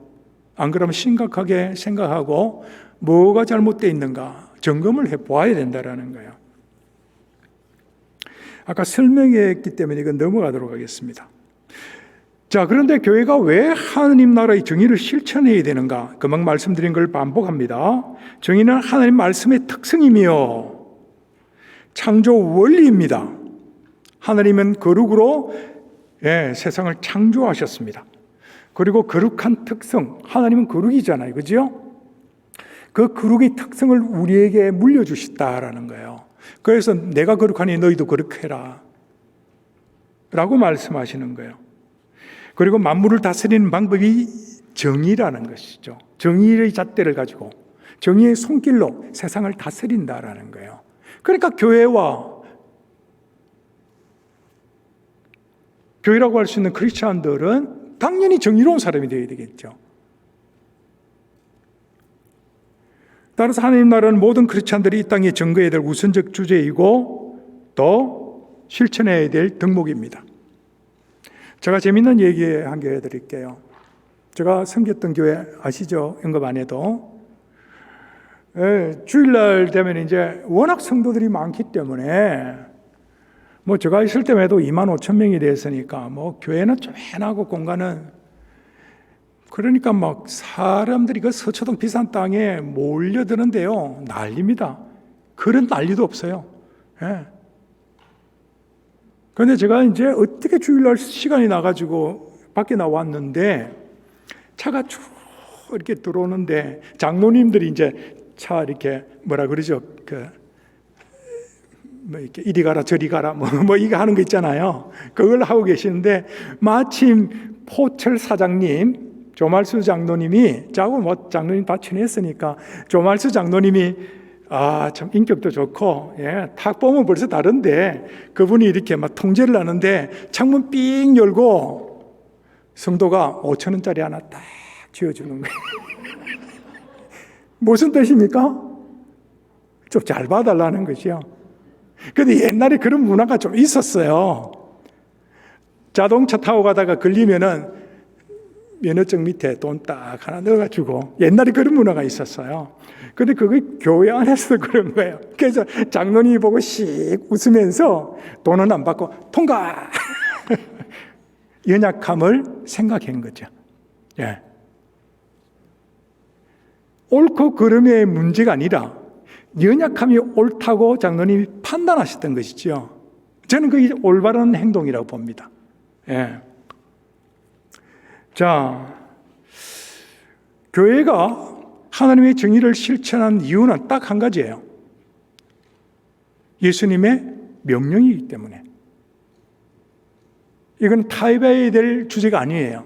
S1: 안 그러면 심각하게 생각하고 뭐가 잘못되어 있는가 점검을 해보아야 된다는 거예요. 아까 설명했기 때문에 이건 넘어가도록 하겠습니다. 자, 그런데 교회가 왜 하나님 나라의 정의를 실천해야 되는가? 금방 말씀드린 걸 반복합니다. 정의는 하나님 말씀의 특성이며 창조 원리입니다. 하나님은 거룩으로 세상을 창조하셨습니다. 그리고 거룩한 특성, 하나님은 거룩이잖아요. 그죠? 그 거룩의 특성을 우리에게 물려주셨다라는 거예요. 그래서 내가 거룩하니 너희도 거룩해라 라고 말씀하시는 거예요. 그리고 만물을 다스리는 방법이 정의라는 것이죠. 정의의 잣대를 가지고 정의의 손길로 세상을 다스린다라는 거예요. 그러니까 교회라고 할 수 있는 크리스찬들은 당연히 정의로운 사람이 되어야 되겠죠. 따라서 하나님 나라는 모든 크리스찬들이 이 땅에 증거해야 될 우선적 주제이고 또 실천해야 될 덕목입니다. 제가 재밌는 얘기 한 개 해드릴게요. 제가 섬겼던 교회 아시죠? 영업 안 해도. 주일날 되면 이제 워낙 성도들이 많기 때문에 뭐 제가 있을 때만 해도 25,000명이 됐으니까 뭐 교회는 쪼매나고 공간은, 그러니까 막 사람들이 그 서초동 비싼 땅에 몰려드는데요, 난립니다. 그런 난리도 없어요. 그런데 제가 이제 어떻게 주일날 시간이 나가지고 밖에 나왔는데 차가 쭉 이렇게 들어오는데 장로님들이 이제 차 이렇게 뭐라 그러죠? 뭐 이렇게 이리 가라 저리 가라 뭐 이거 하는 거 있잖아요. 그걸 하고 계시는데 마침 포철 사장님, 조말수 장로님이, 자고 뭐 장로님 다 친했으니까 조말수 장로님이 참 인격도 좋고, 탁 보면 벌써 다른데 그분이 이렇게 막 통제를 하는데 창문 삥 열고 성도가 5,000원짜리 하나 딱 쥐어주는 거예요. 무슨 뜻입니까? 좀 잘 봐달라는 것이요. 근데 옛날에 그런 문화가 좀 있었어요. 자동차 타고 가다가 걸리면은 면허증 밑에 돈 딱 하나 넣어가지고, 옛날에 그런 문화가 있었어요. 근데 그게 교회 안에서 그런 거예요. 그래서 장로님이 보고 씩 웃으면서 돈은 안 받고 통과! 연약함을 생각한 거죠. 옳고 그름의 문제가 아니라 연약함이 옳다고 장로님이 판단하셨던 것이죠. 저는 그게 올바른 행동이라고 봅니다. 자, 교회가 하나님의 정의를 실천한 이유는 딱 한 가지예요. 예수님의 명령이기 때문에. 이건 타협해야 될 주제가 아니에요.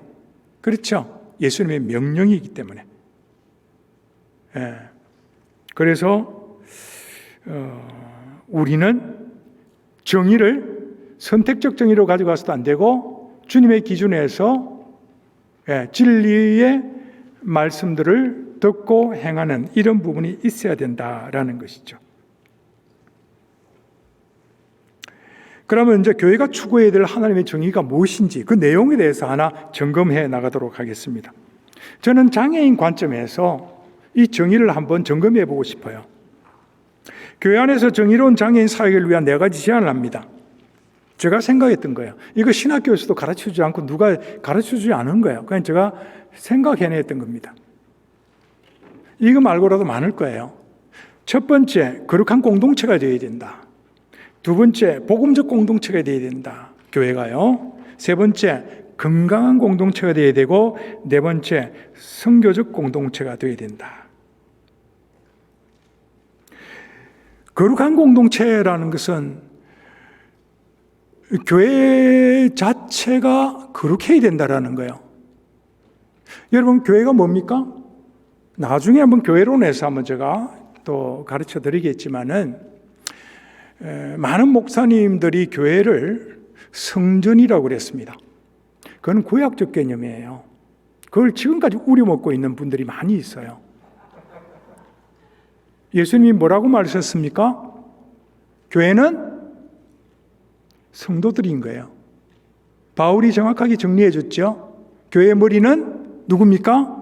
S1: 그렇죠? 예수님의 명령이기 때문에. 그래서 우리는 정의를 선택적 정의로 가져가서도 안 되고 주님의 기준에서 진리의 말씀들을 듣고 행하는 이런 부분이 있어야 된다라는 것이죠. 그러면 이제 교회가 추구해야 될 하나님의 정의가 무엇인지 그 내용에 대해서 하나 점검해 나가도록 하겠습니다. 저는 장애인 관점에서 이 정의를 한번 점검해 보고 싶어요. 교회 안에서 정의로운 장애인 사역을 위한 4가지 제안을 합니다. 제가 생각했던 거예요. 이거 신학교에서도 가르쳐주지 않고 누가 가르쳐주지 않은 거예요. 그냥 제가 생각해냈던 겁니다. 이거 말고라도 많을 거예요. 첫 번째, 거룩한 공동체가 되어야 된다. 두 번째, 복음적 공동체가 되어야 된다. 교회가요. 세 번째, 건강한 공동체가 되어야 되고, 네 번째, 선교적 공동체가 되어야 된다. 거룩한 공동체라는 것은 교회 자체가 거룩해야 된다라는 거예요. 여러분, 교회가 뭡니까? 나중에 한번 교회론에서 한번 제가 또 가르쳐 드리겠지만은, 많은 목사님들이 교회를 성전이라고 그랬습니다. 그건 구약적 개념이에요. 그걸 지금까지 우려먹고 있는 분들이 많이 있어요. 예수님이 뭐라고 말하셨습니까? 교회는 성도들인 거예요. 바울이 정확하게 정리해 줬죠. 교회의 머리는 누굽니까?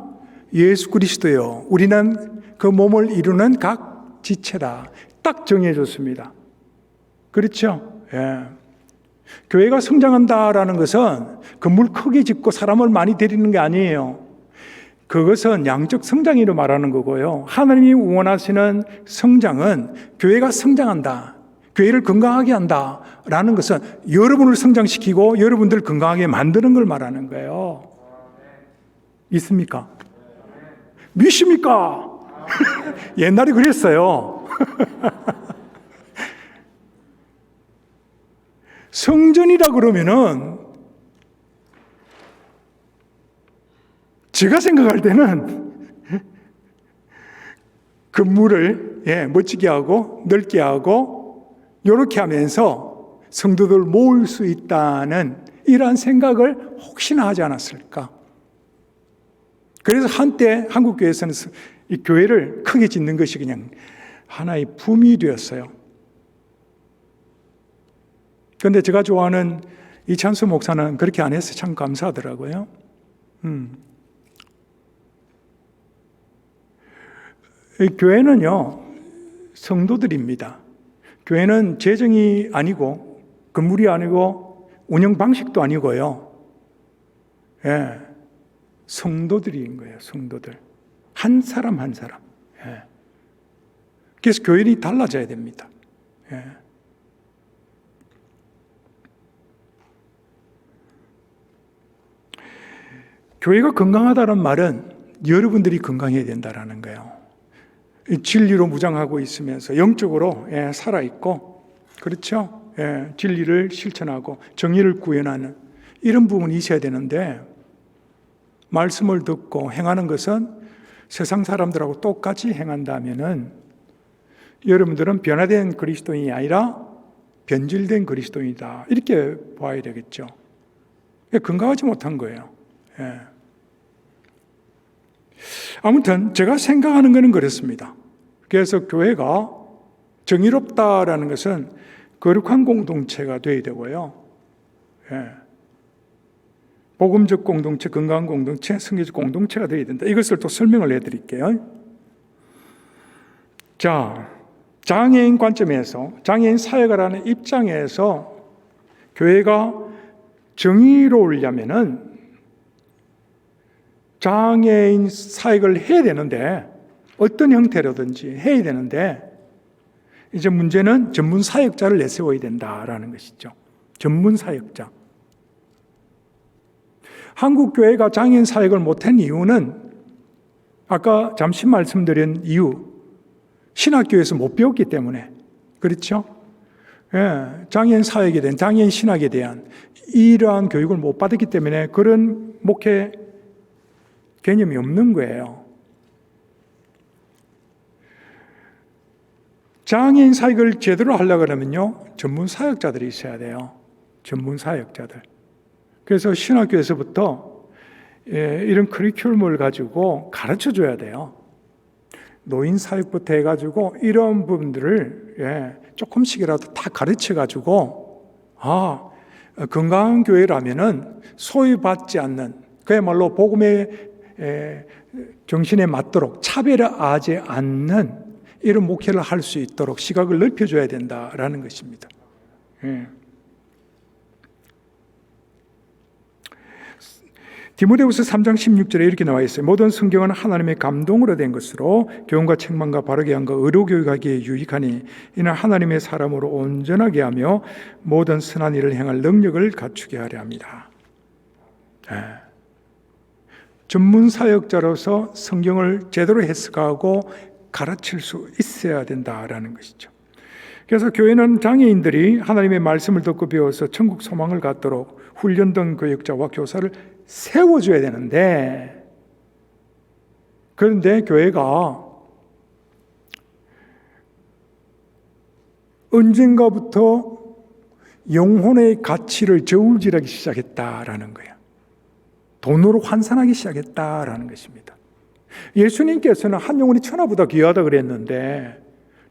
S1: 예수 그리스도요. 우리는 그 몸을 이루는 각 지체다. 딱 정해 줬습니다. 그렇죠? 예. 교회가 성장한다라는 것은 건물 크게 짓고 사람을 많이 데리는 게 아니에요. 그것은 양적 성장으로 말하는 거고요. 하나님이 원하시는 성장은 교회가 성장한다. 교회를 건강하게 한다라는 것은 여러분을 성장시키고 여러분들 건강하게 만드는 걸 말하는 거예요. 믿습니까? 믿습니까? 옛날에 그랬어요. 성전이라 그러면은 제가 생각할 때는 건물을 멋지게 하고 넓게 하고 이렇게 하면서 성도들 모을 수 있다는 이러한 생각을 혹시나 하지 않았을까? 그래서 한때 한국교회에서는 이 교회를 크게 짓는 것이 그냥 하나의 붐이 되었어요. 그런데 제가 좋아하는 이찬수 목사는 그렇게 안 해서 참 감사하더라고요. 이 교회는요, 성도들입니다. 교회는 재정이 아니고, 건물이 아니고, 운영 방식도 아니고요. 예, 성도들인 거예요, 성도들. 한 사람 한 사람. 예. 그래서 교회는 달라져야 됩니다. 예. 교회가 건강하다는 말은 여러분들이 건강해야 된다는 거예요. 진리로 무장하고 있으면서 영적으로 살아있고, 그렇죠? 진리를 실천하고 정의를 구현하는 이런 부분이 있어야 되는데, 말씀을 듣고 행하는 것은 세상 사람들하고 똑같이 행한다면은 여러분들은 변화된 그리스도인이 아니라 변질된 그리스도인이다. 이렇게 봐야 되겠죠. 건강하지 못한 거예요. 아무튼 제가 생각하는 것은 그렇습니다. 그래서 교회가 정의롭다라는 것은 거룩한 공동체가 되어야 되고요. 복음적 공동체, 건강한 공동체, 성교적 공동체가 되어야 된다. 이것을 또 설명을 해드릴게요. 자, 장애인 관점에서, 장애인 사역을 하는 입장에서 교회가 정의로우려면은 장애인 사역을 해야 되는데, 어떤 형태로든지 해야 되는데, 이제 문제는 전문 사역자를 내세워야 된다라는 것이죠. 전문 사역자. 한국 교회가 장애인 사역을 못한 이유는 아까 잠시 말씀드린 이유, 신학교에서 못 배웠기 때문에, 그렇죠? 장애인 사역에 대한, 장애인 신학에 대한 이러한 교육을 못 받았기 때문에 그런 목회 개념이 없는 거예요. 장애인 사역을 제대로 하려고 하면요, 전문 사역자들이 있어야 돼요. 전문 사역자들. 그래서 신학교에서부터 이런 커리큘럼을 가지고 가르쳐 줘야 돼요. 노인 사역부터 해가지고 이런 부분들을 조금씩이라도 다 가르쳐 가지고, 건강한 교회라면은 소외받지 않는, 그야말로 복음의 정신에 맞도록 차별하지 않는 이런 목회를 할 수 있도록 시각을 넓혀줘야 된다라는 것입니다. 디모데후서 3장 16절에 이렇게 나와 있어요. 모든 성경은 하나님의 감동으로 된 것으로 교훈과 책망과 바르게 함과 의로 교육하기에 유익하니 이는 하나님의 사람으로 온전하게 하며 모든 선한 일을 행할 능력을 갖추게 하려 합니다. 전문 사역자로서 성경을 제대로 해석하고 가르칠 수 있어야 된다라는 것이죠. 그래서 교회는 장애인들이 하나님의 말씀을 듣고 배워서 천국 소망을 갖도록 훈련된 교육자와 교사를 세워줘야 되는데, 그런데 교회가 언젠가부터 영혼의 가치를 저울질하기 시작했다라는 거예요. 돈으로 환산하기 시작했다라는 것입니다. 예수님께서는 한 영혼이 천하보다 귀하다 그랬는데,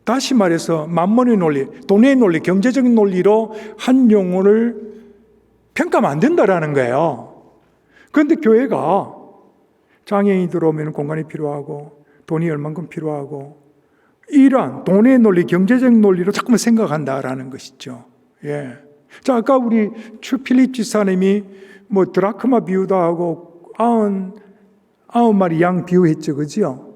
S1: 다시 말해서 만몬의 논리, 돈의 논리, 경제적인 논리로 한 영혼을 평가하면 안 된다라는 거예요. 그런데 교회가 장애인이 들어오면 공간이 필요하고 돈이 얼만큼 필요하고 이러한 돈의 논리, 경제적 논리로 자꾸만 생각한다라는 것이죠. 예. 자, 아까 우리 필립 지사님이 뭐 드라크마 비유도 하고 99마리 양 비유했죠. 그죠?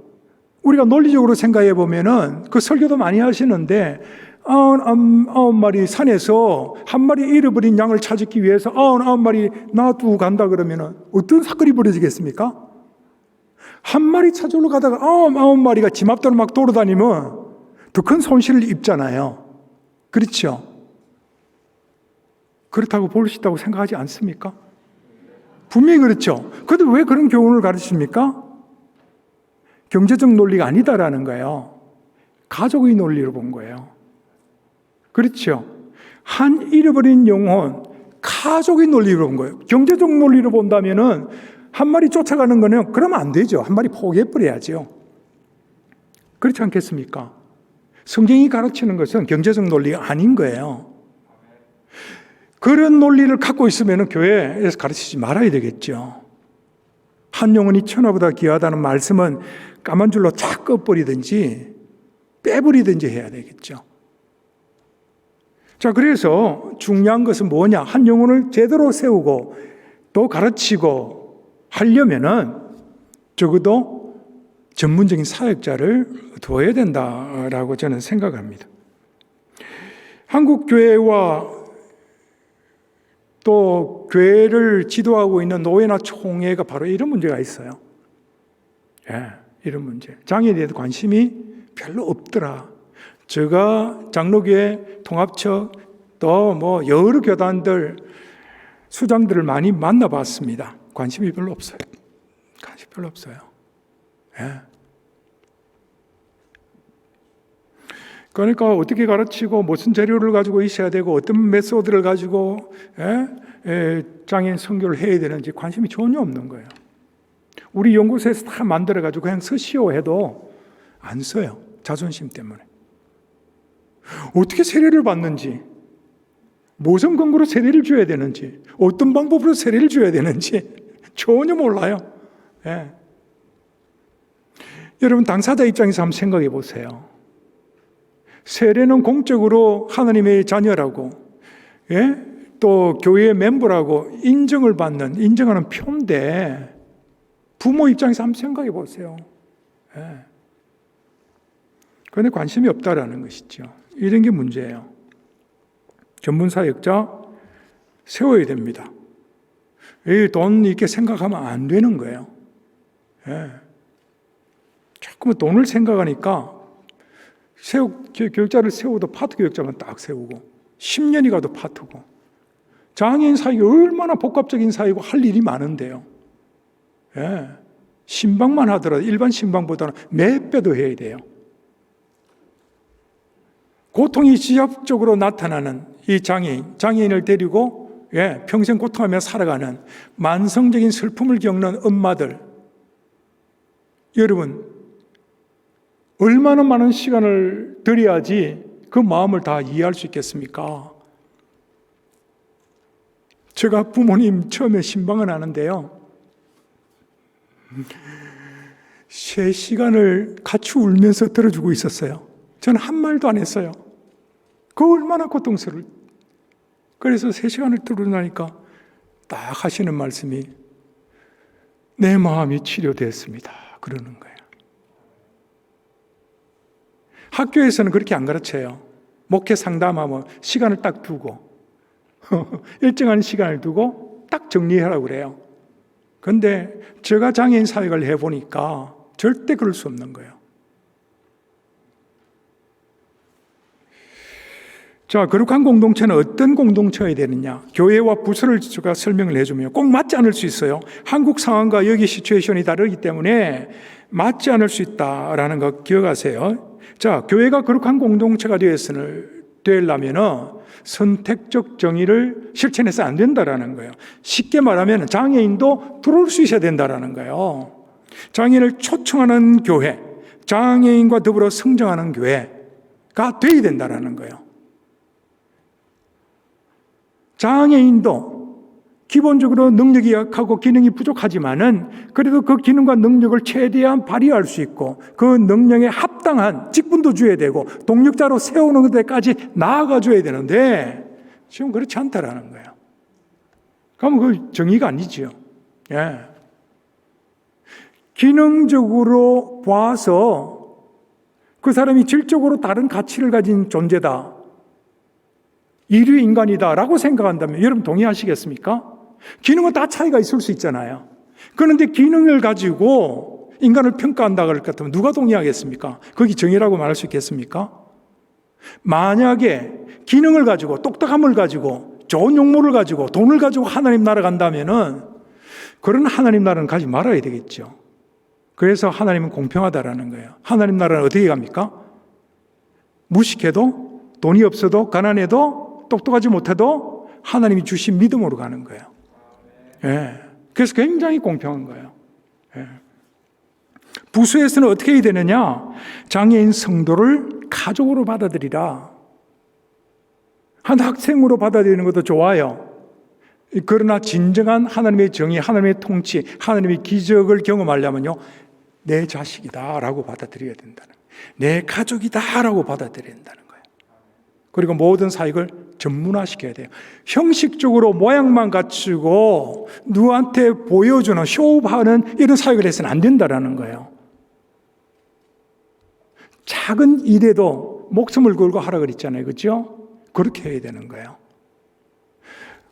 S1: 우리가 논리적으로 생각해 보면은 그 설교도 많이 하시는데 99마리 산에서 한 마리 잃어버린 양을 찾기 위해서 99마리 놔두고 간다 그러면은 어떤 사건이 벌어지겠습니까? 한 마리 찾으러 가다가 99마리가 지 맘대로 막 돌아다니면 더 큰 손실을 입잖아요. 그렇죠? 그렇다고 볼 수 있다고 생각하지 않습니까? 분명히 그렇죠. 그런데 왜 그런 교훈을 가르칩니까? 경제적 논리가 아니다라는 거예요. 가족의 논리로 본 거예요. 그렇죠? 한 잃어버린 영혼, 가족의 논리로 본 거예요. 경제적 논리로 본다면은 한 마리 쫓아가는 거는 그러면 안 되죠. 한 마리 포기해버려야죠. 그렇지 않겠습니까? 성경이 가르치는 것은 경제적 논리가 아닌 거예요. 그런 논리를 갖고 있으면 교회에서 가르치지 말아야 되겠죠. 한 영혼이 천하보다 귀하다는 말씀은 까만 줄로 착 꺼버리든지 빼버리든지 해야 되겠죠. 자, 그래서 중요한 것은 뭐냐? 한 영혼을 제대로 세우고 또 가르치고 하려면은 적어도 전문적인 사역자를 둬야 된다라고 저는 생각합니다. 한국 교회와 또 교회를 지도하고 있는 노회나 총회가 바로 이런 문제가 있어요. 예, 이런 문제. 장애인에 대해서 관심이 별로 없더라. 제가 장로교회, 통합처 또 뭐 여러 교단들 수장들을 많이 만나봤습니다. 관심이 별로 없어요. 관심 별로 없어요. 예. 그러니까 어떻게 가르치고 무슨 재료를 가지고 있어야 되고 어떤 메소드를 가지고 장애인 선교를 해야 되는지 관심이 전혀 없는 거예요. 우리 연구소에서 다 만들어가지고 그냥 쓰시오 해도 안 써요. 자존심 때문에. 어떻게 세례를 받는지, 무슨 근거로 세례를 줘야 되는지, 어떤 방법으로 세례를 줘야 되는지 전혀 몰라요. 예. 여러분, 당사자 입장에서 한번 생각해 보세요. 세례는 공적으로 하나님의 자녀라고, 예? 또 교회의 멤버라고 인정하는 표인데, 부모 입장에서 한번 생각해 보세요. 예. 그런데 관심이 없다라는 것이죠. 이런 게 문제예요. 전문 사역자 세워야 됩니다. 돈 이렇게 생각하면 안 되는 거예요. 예. 자꾸만 돈을 생각하니까 교육자를 세워도 파트 교육자만 딱 세우고 10년이 가도 파트고 장애인 사역이 얼마나 복합적인 사역이고 할 일이 많은데요. 예. 신방만 하더라도 일반 신방보다는 몇 배도 해야 돼요. 고통이 지속적으로 나타나는 이 장애인을 데리고 평생 고통하며 살아가는 만성적인 슬픔을 겪는 엄마들, 여러분 얼마나 많은 시간을 들여야지 그 마음을 다 이해할 수 있겠습니까? 제가 부모님 처음에 신방을 하는데요, 3시간을 같이 울면서 들어주고 있었어요. 저는 한 말도 안 했어요. 그 얼마나 고통스러울. 그래서 3시간을 들으니까 딱 하시는 말씀이 내 마음이 치료됐습니다. 그러는 거예요. 학교에서는 그렇게 안 가르쳐요. 목회 상담하면 시간을 딱 두고 일정한 시간을 두고 딱 정리하라고 그래요. 그런데 제가 장애인 사역을 해보니까 절대 그럴 수 없는 거예요. 자, 거룩한 공동체는 어떤 공동체여야 되느냐? 교회와 부서를 제가 설명을 해주면 꼭 맞지 않을 수 있어요. 한국 상황과 여기 시츄에이션이 다르기 때문에 맞지 않을 수 있다라는 거 기억하세요. 자, 교회가 거룩한 공동체가 되려면 선택적 정의를 실천해서 안 된다라는 거예요. 쉽게 말하면 장애인도 들어올 수 있어야 된다라는 거예요. 장애인을 초청하는 교회, 장애인과 더불어 성장하는 교회가 되어야 된다라는 거예요. 장애인도 기본적으로 능력이 약하고 기능이 부족하지만은 그래도 그 기능과 능력을 최대한 발휘할 수 있고 그 능력에 합당한 직분도 줘야 되고 동력자로 세우는 데까지 나아가 줘야 되는데 지금 그렇지 않다라는 거예요. 그러면 그 정의가 아니지요. 예. 기능적으로 봐서 그 사람이 질적으로 다른 가치를 가진 존재다. 이류 인간이다라고 생각한다면 여러분 동의하시겠습니까? 기능은 다 차이가 있을 수 있잖아요. 그런데 기능을 가지고 인간을 평가한다 그럴 것 같으면 누가 동의하겠습니까? 거기 정의라고 말할 수 있겠습니까? 만약에 기능을 가지고 똑똑함을 가지고 좋은 용모를 가지고 돈을 가지고 하나님 나라 간다면은 그런 하나님 나라는 가지 말아야 되겠죠. 그래서 하나님은 공평하다라는 거예요. 하나님 나라는 어떻게 갑니까? 무식해도 돈이 없어도 가난해도 똑똑하지 못해도 하나님이 주신 믿음으로 가는 거예요. 예. 그래서 굉장히 공평한 거예요. 예. 부수에서는 어떻게 해야 되느냐? 장애인 성도를 가족으로 받아들이라. 한 학생으로 받아들이는 것도 좋아요. 그러나 진정한 하나님의 정의, 하나님의 통치, 하나님의 기적을 경험하려면요, 내 자식이다라고 받아들여야 된다는 거예요. 내 가족이다라고 받아들여야 된다는 거예요. 그리고 모든 사역을 전문화시켜야 돼요. 형식적으로 모양만 갖추고 누구한테 보여주는 쇼업하는 이런 사역을 해서는 안 된다라는 거예요. 작은 일에도 목숨을 걸고 하라 그랬잖아요. 그렇죠? 그렇게 해야 되는 거예요.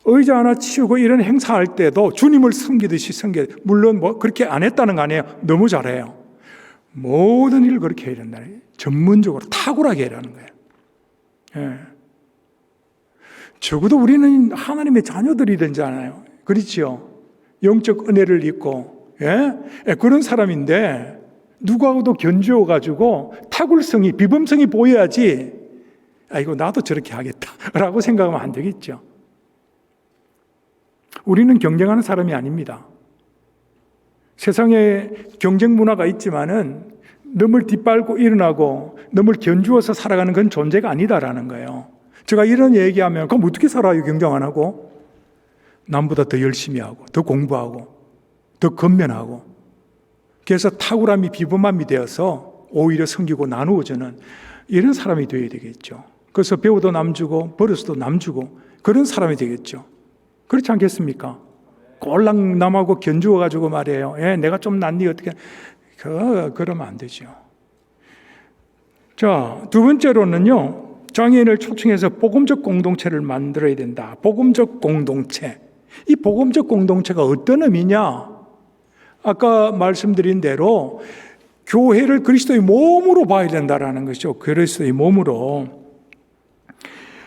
S1: 의자 하나 치우고 이런 행사할 때도 주님을 섬기듯이 섬겨야 돼요. 물론 뭐 그렇게 안 했다는 거 아니에요. 너무 잘해요. 모든 일을 그렇게 해야 된다는 거예요. 전문적으로 탁월하게 하라는 거예요. 예. 적어도 우리는 하나님의 자녀들이 되잖아요. 그렇지요? 영적 은혜를 입고, 예? 그런 사람인데, 누구하고도 견주어가지고 탁월성이, 비범성이 보여야지, 이거 나도 저렇게 하겠다라고 생각하면 안 되겠죠. 우리는 경쟁하는 사람이 아닙니다. 세상에 경쟁 문화가 있지만은, 남을 뒷밟고 일어나고, 남을 견주어서 살아가는 건 존재가 아니다라는 거예요. 제가 이런 얘기하면 그럼 어떻게 살아요? 경쟁 안 하고? 남보다 더 열심히 하고 더 공부하고 더 건면하고 그래서 탁월함이 비범함이 되어서 오히려 섬기고 나누어주는 이런 사람이 되어야 되겠죠. 그래서 배우도 남 주고 버릇도 남 주고 그런 사람이 되겠죠. 그렇지 않겠습니까? 꼴랑 남하고 견주어가지고 말이에요. 내가 좀 낫니 어떻게 그러면 안 되죠. 자, 두 번째로는요. 장애인을 초청해서 복음적 공동체를 만들어야 된다. 복음적 공동체. 이 복음적 공동체가 어떤 의미냐? 아까 말씀드린 대로 교회를 그리스도의 몸으로 봐야 된다라는 것이죠. 그리스도의 몸으로.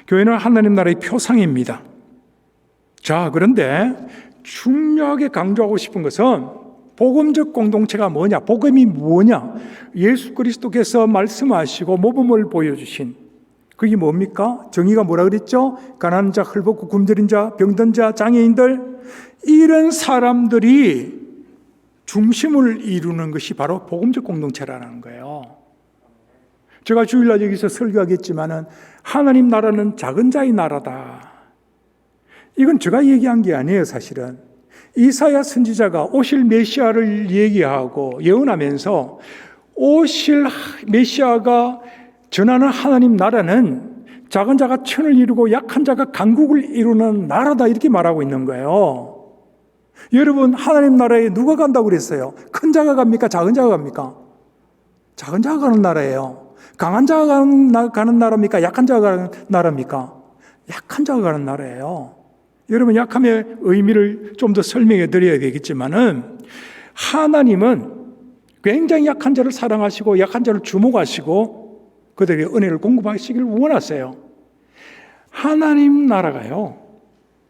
S1: 교회는 하나님 나라의 표상입니다. 자, 그런데 중요하게 강조하고 싶은 것은 복음적 공동체가 뭐냐? 복음이 뭐냐? 예수 그리스도께서 말씀하시고 모범을 보여주신 그게 뭡니까? 정의가 뭐라 그랬죠? 가난한 자, 헐벗고 굶주린 자, 병든 자, 장애인들 이런 사람들이 중심을 이루는 것이 바로 복음적 공동체라는 거예요. 제가 주일날 여기서 설교하겠지만은 하나님 나라는 작은 자의 나라다. 이건 제가 얘기한 게 아니에요, 사실은. 이사야 선지자가 오실 메시아를 얘기하고 예언하면서 오실 메시아가 전하는 하나님 나라는 작은 자가 천을 이루고 약한 자가 강국을 이루는 나라다 이렇게 말하고 있는 거예요. 여러분 하나님 나라에 누가 간다고 그랬어요? 큰 자가 갑니까? 작은 자가 갑니까? 작은 자가 가는 나라예요. 강한 자가 가는 나라입니까? 약한 자가 가는 나라입니까? 약한 자가 가는 나라예요. 여러분 약함의 의미를 좀 더 설명해 드려야 되겠지만은 하나님은 굉장히 약한 자를 사랑하시고 약한 자를 주목하시고 그들에게 은혜를 공급하시기를 원하세요. 하나님 나라가요.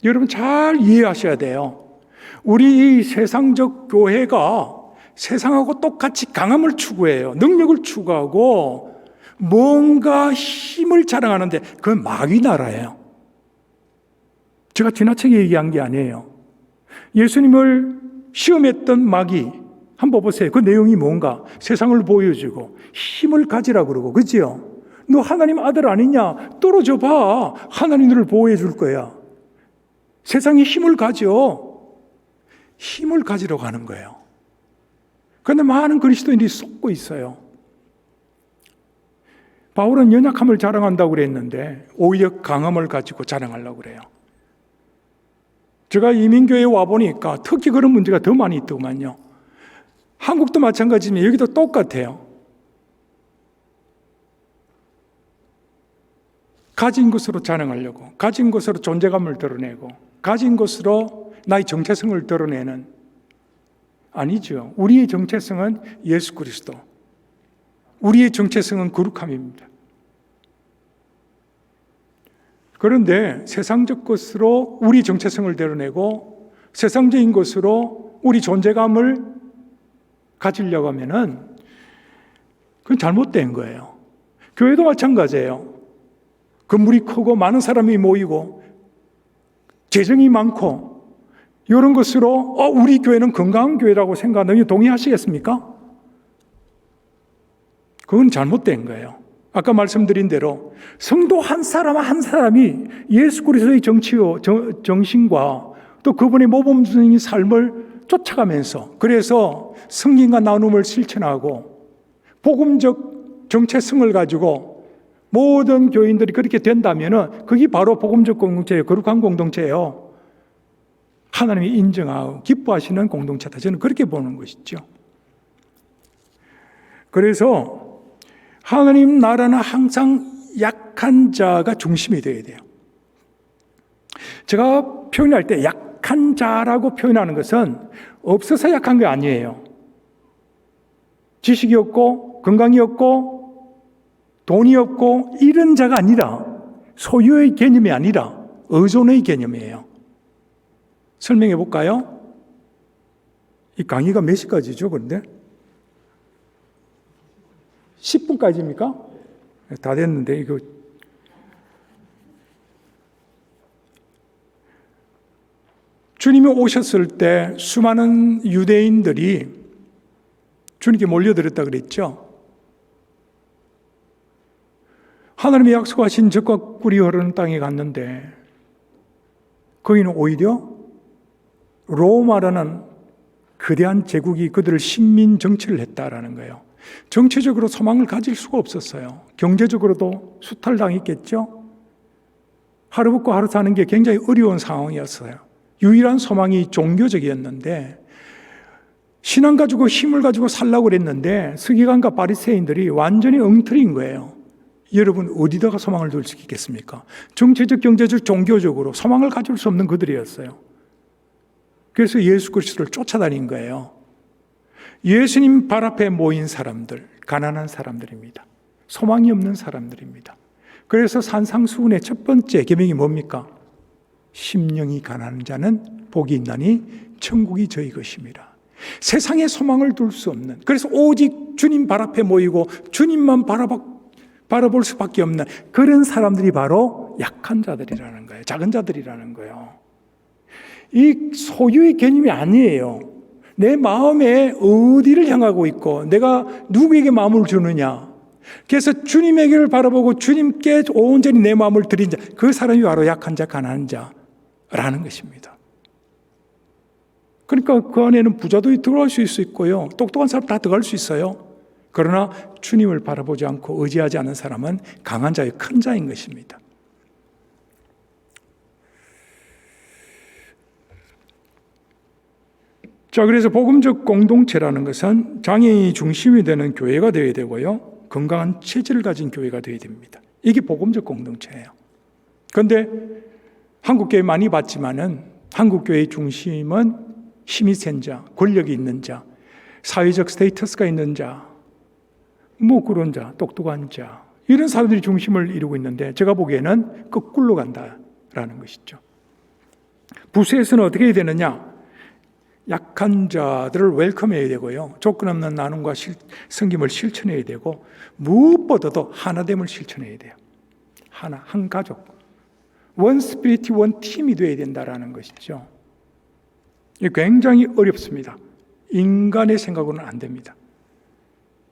S1: 여러분 잘 이해하셔야 돼요. 우리 이 세상적 교회가 세상하고 똑같이 강함을 추구해요. 능력을 추구하고 뭔가 힘을 자랑하는데 그건 마귀 나라예요. 제가 지나치게 얘기한 게 아니에요. 예수님을 시험했던 마귀 한번 보세요. 그 내용이 뭔가 세상을 보여주고 힘을 가지라 그러고, 그지요? 너 하나님 아들 아니냐? 떨어져 봐. 하나님 너를 보호해 줄 거야. 세상에 힘을 가져. 힘을 가지려고 하는 거예요. 그런데 많은 그리스도인들이 속고 있어요. 바울은 연약함을 자랑한다고 그랬는데 오히려 강함을 가지고 자랑하려고 그래요. 제가 이민교회에 와보니까 특히 그런 문제가 더 많이 있더구만요. 한국도 마찬가지지만 여기도 똑같아요. 가진 것으로 자랑하려고, 가진 것으로 존재감을 드러내고, 가진 것으로 나의 정체성을 드러내는, 아니죠. 우리의 정체성은 예수 그리스도, 우리의 정체성은 거룩함입니다. 그런데 세상적 것으로 우리 정체성을 드러내고 세상적인 것으로 우리 존재감을 가지려고 하면은 그건 잘못된 거예요. 교회도 마찬가지예요. 건물이 크고 많은 사람이 모이고 재정이 많고 이런 것으로 우리 교회는 건강한 교회라고 생각하는, 동의하시겠습니까? 그건 잘못된 거예요. 아까 말씀드린 대로 성도 한 사람 한 사람이 예수 그리스도의 정신과 또 그분의 모범적인 삶을 쫓아가면서, 그래서 성경과 나눔을 실천하고 복음적 정체성을 가지고 모든 교인들이 그렇게 된다면 그게 바로 복음적 공동체예요. 거룩한 공동체예요. 하나님이 인정하고 기뻐하시는 공동체다. 저는 그렇게 보는 것이죠. 그래서 하나님 나라는 항상 약한 자가 중심이 되어야 돼요. 제가 표현할 때 약한 자라고 표현하는 것은 없어서 약한 게 아니에요. 지식이 없고 건강이 없고 돈이 없고 이런 자가 아니라, 소유의 개념이 아니라 의존의 개념이에요. 설명해 볼까요? 이 강의가 몇 시까지죠, 그런데? 10분까지입니까? 다 됐는데, 이거. 주님이 오셨을 때 수많은 유대인들이 주님께 몰려들었다 그랬죠. 하나님이 약속하신 젖과 꿀이 흐르는 땅에 갔는데 거기는 오히려 로마라는 거대한 제국이 그들을 식민 정치를 했다라는 거예요. 정치적으로 소망을 가질 수가 없었어요. 경제적으로도 수탈당했겠죠. 하루 먹고 하루 사는 게 굉장히 어려운 상황이었어요. 유일한 소망이 종교적이었는데, 신앙 가지고 힘을 가지고 살라고 그랬는데 서기관과 바리새인들이 완전히 엉터리인 거예요. 여러분 어디다가 소망을 둘 수 있겠습니까? 정치적, 경제적, 종교적으로 소망을 가질 수 없는 그들이었어요. 그래서 예수 그리스도를 쫓아다닌 거예요. 예수님 발 앞에 모인 사람들, 가난한 사람들입니다. 소망이 없는 사람들입니다. 그래서 산상수훈의 첫 번째 계명이 뭡니까? 심령이 가난한 자는 복이 있나니 천국이 저희 것입니다. 세상에 소망을 둘 수 없는, 그래서 오직 주님 발 앞에 모이고 주님만 바라볼 수밖에 없는 그런 사람들이 바로 약한 자들이라는 거예요. 작은 자들이라는 거예요. 이 소유의 개념이 아니에요. 내 마음에 어디를 향하고 있고 내가 누구에게 마음을 주느냐. 그래서 주님에게를 바라보고 주님께 온전히 내 마음을 드린 자, 그 사람이 바로 약한 자, 가난한 자라는 것입니다. 그러니까 그 안에는 부자도 들어갈 수 있고요, 똑똑한 사람 다 들어갈 수 있어요. 그러나 주님을 바라보지 않고 의지하지 않은 사람은 강한 자의 큰 자인 것입니다. 자, 그래서 복음적 공동체라는 것은 장애인이 중심이 되는 교회가 되어야 되고요, 건강한 체질을 가진 교회가 되어야 됩니다. 이게 복음적 공동체예요. 그런데 한국교회 많이 봤지만은 한국교회의 중심은 힘이 센 자, 권력이 있는 자, 사회적 스테이터스가 있는 자, 뭐 그런 자, 똑똑한 자, 이런 사람들이 중심을 이루고 있는데 제가 보기에는 거꾸로 간다라는 것이죠. 부수에서는 어떻게 해야 되느냐? 약한 자들을 웰컴해야 되고요. 조건 없는 나눔과 섬김을 실천해야 되고, 무엇보다도 하나됨을 실천해야 돼요. 한 가족. 원 스피릿, 원 팀이 되어야 된다는 것이죠. 이게 굉장히 어렵습니다. 인간의 생각으로는 안 됩니다.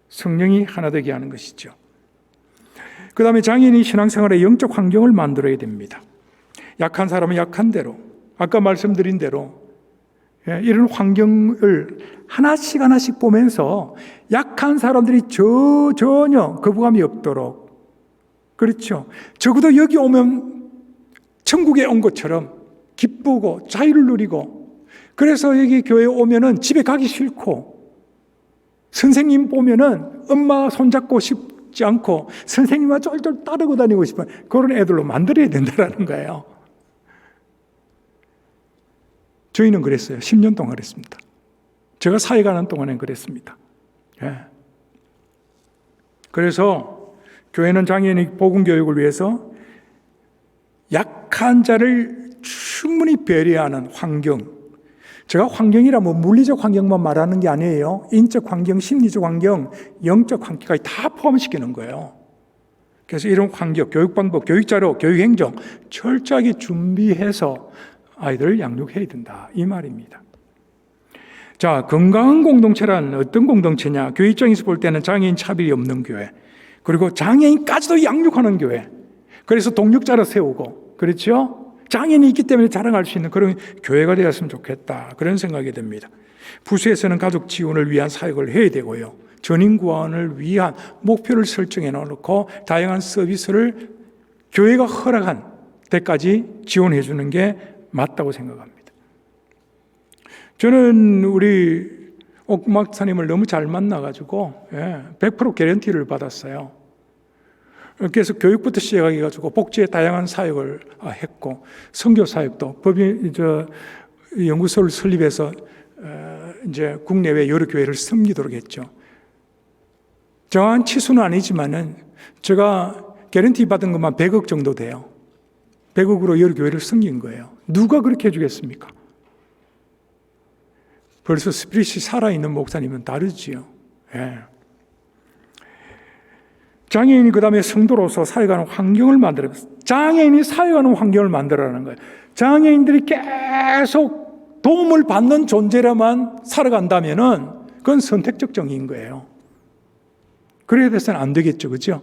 S1: 성령이 하나 되게 하는 것이죠. 그 다음에 장애인이 신앙생활의 영적 환경을 만들어야 됩니다. 약한 사람은 약한 대로, 아까 말씀드린 대로 이런 환경을 하나씩 보면서 약한 사람들이 전혀 거부감이 없도록, 그렇죠. 적어도 여기 오면 천국에 온 것처럼 기쁘고 자유를 누리고, 그래서 여기 교회에 오면은 집에 가기 싫고, 선생님 보면은 엄마 손잡고 싶지 않고 선생님과 쫄쫄 따르고 다니고 싶은 그런 애들로 만들어야 된다는 거예요. 저희는 그랬어요. 10년 동안 그랬습니다. 제가 사회 가는 동안엔 그랬습니다. 그래서 교회는 장애인의 복음교육을 위해서 약한 자를 충분히 배려하는 환경, 제가 환경이라면 물리적 환경만 말하는 게 아니에요. 인적 환경, 심리적 환경, 영적 환경까지 다 포함시키는 거예요. 그래서 이런 환경, 교육 방법, 교육 자료, 교육 행정 철저하게 준비해서 아이들을 양육해야 된다, 이 말입니다. 자, 건강한 공동체란 어떤 공동체냐? 교회 입장에서 볼 때는 장애인 차별이 없는 교회, 그리고 장애인까지도 양육하는 교회, 그래서 동력자로 세우고, 그렇죠? 장애인이 있기 때문에 자랑할 수 있는 그런 교회가 되었으면 좋겠다, 그런 생각이 듭니다. 부수에서는 가족 지원을 위한 사역을 해야 되고요, 전인 구원을 위한 목표를 설정해 놓고 다양한 서비스를 교회가 허락한 데까지 지원해 주는 게 맞다고 생각합니다. 저는 우리 옥 목사님을 너무 잘 만나가지고 100% 개런티를 받았어요. 그래서 교육부터 시작해가지고 복지의 다양한 사역을 했고, 선교 사역도 연구소를 설립해서 이제 국내외 여러 교회를 섬기도록 했죠. 정확한 치수는 아니지만은 제가 개런티 받은 것만 100억 정도 돼요. 100억으로 여러 교회를 섬긴 거예요. 누가 그렇게 해주겠습니까? 벌써 스피릿이 살아있는 목사님은 다르지요. 장애인이 그 다음에 성도로서 사역하는 환경을 만들어요. 장애인이 사역하는 환경을 만들어라는 거예요. 장애인들이 계속 도움을 받는 존재라만 살아간다면은 그건 선택적 정의인 거예요. 그래야 돼서는 안 되겠죠, 그죠?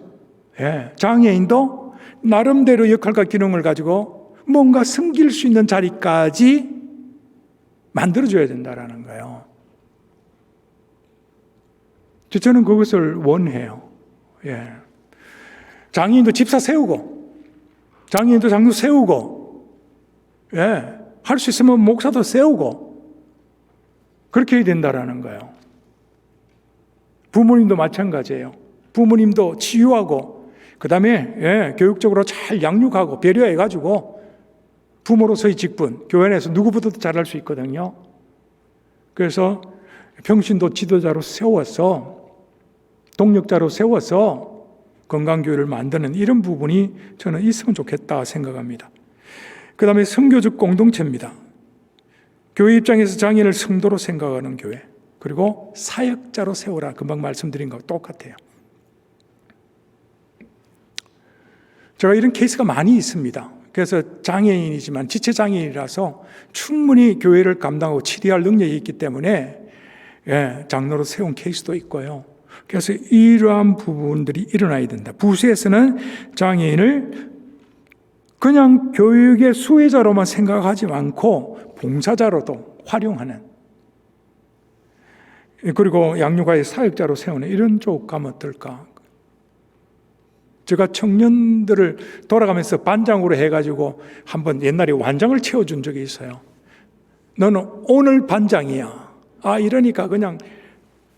S1: 장애인도 나름대로 역할과 기능을 가지고 뭔가 섬길 수 있는 자리까지 만들어줘야 된다는 거예요. 저는 그것을 원해요. 장애인도 집사 세우고, 장애인도 장로 세우고, 할 수 있으면 목사도 세우고, 그렇게 해야 된다는 거예요. 부모님도 마찬가지예요. 부모님도 치유하고, 그 다음에 교육적으로 잘 양육하고 배려해가지고 부모로서의 직분, 교회 안에서 누구보다도 잘할 수 있거든요. 그래서 평신도 지도자로 세워서, 동력자로 세워서 건강교회를 만드는 이런 부분이 저는 있으면 좋겠다 생각합니다. 그 다음에 선교적 공동체입니다. 교회 입장에서 장애인을 성도로 생각하는 교회, 그리고 사역자로 세워라, 금방 말씀드린 거 똑같아요. 제가 이런 케이스가 많이 있습니다. 그래서 장애인이지만 지체장애인이라서 충분히 교회를 감당하고 치료할 능력이 있기 때문에 장로로 세운 케이스도 있고요. 그래서 이러한 부분들이 일어나야 된다. 부수에서는 장애인을 그냥 교육의 수혜자로만 생각하지 않고 봉사자로도 활용하는, 그리고 양육과의 사역자로 세우는 이런 쪽 가면 어떨까? 제가 청년들을 돌아가면서 반장으로 해가지고 한번 옛날에 완장을 채워준 적이 있어요. 너는 오늘 반장이야. 이러니까 그냥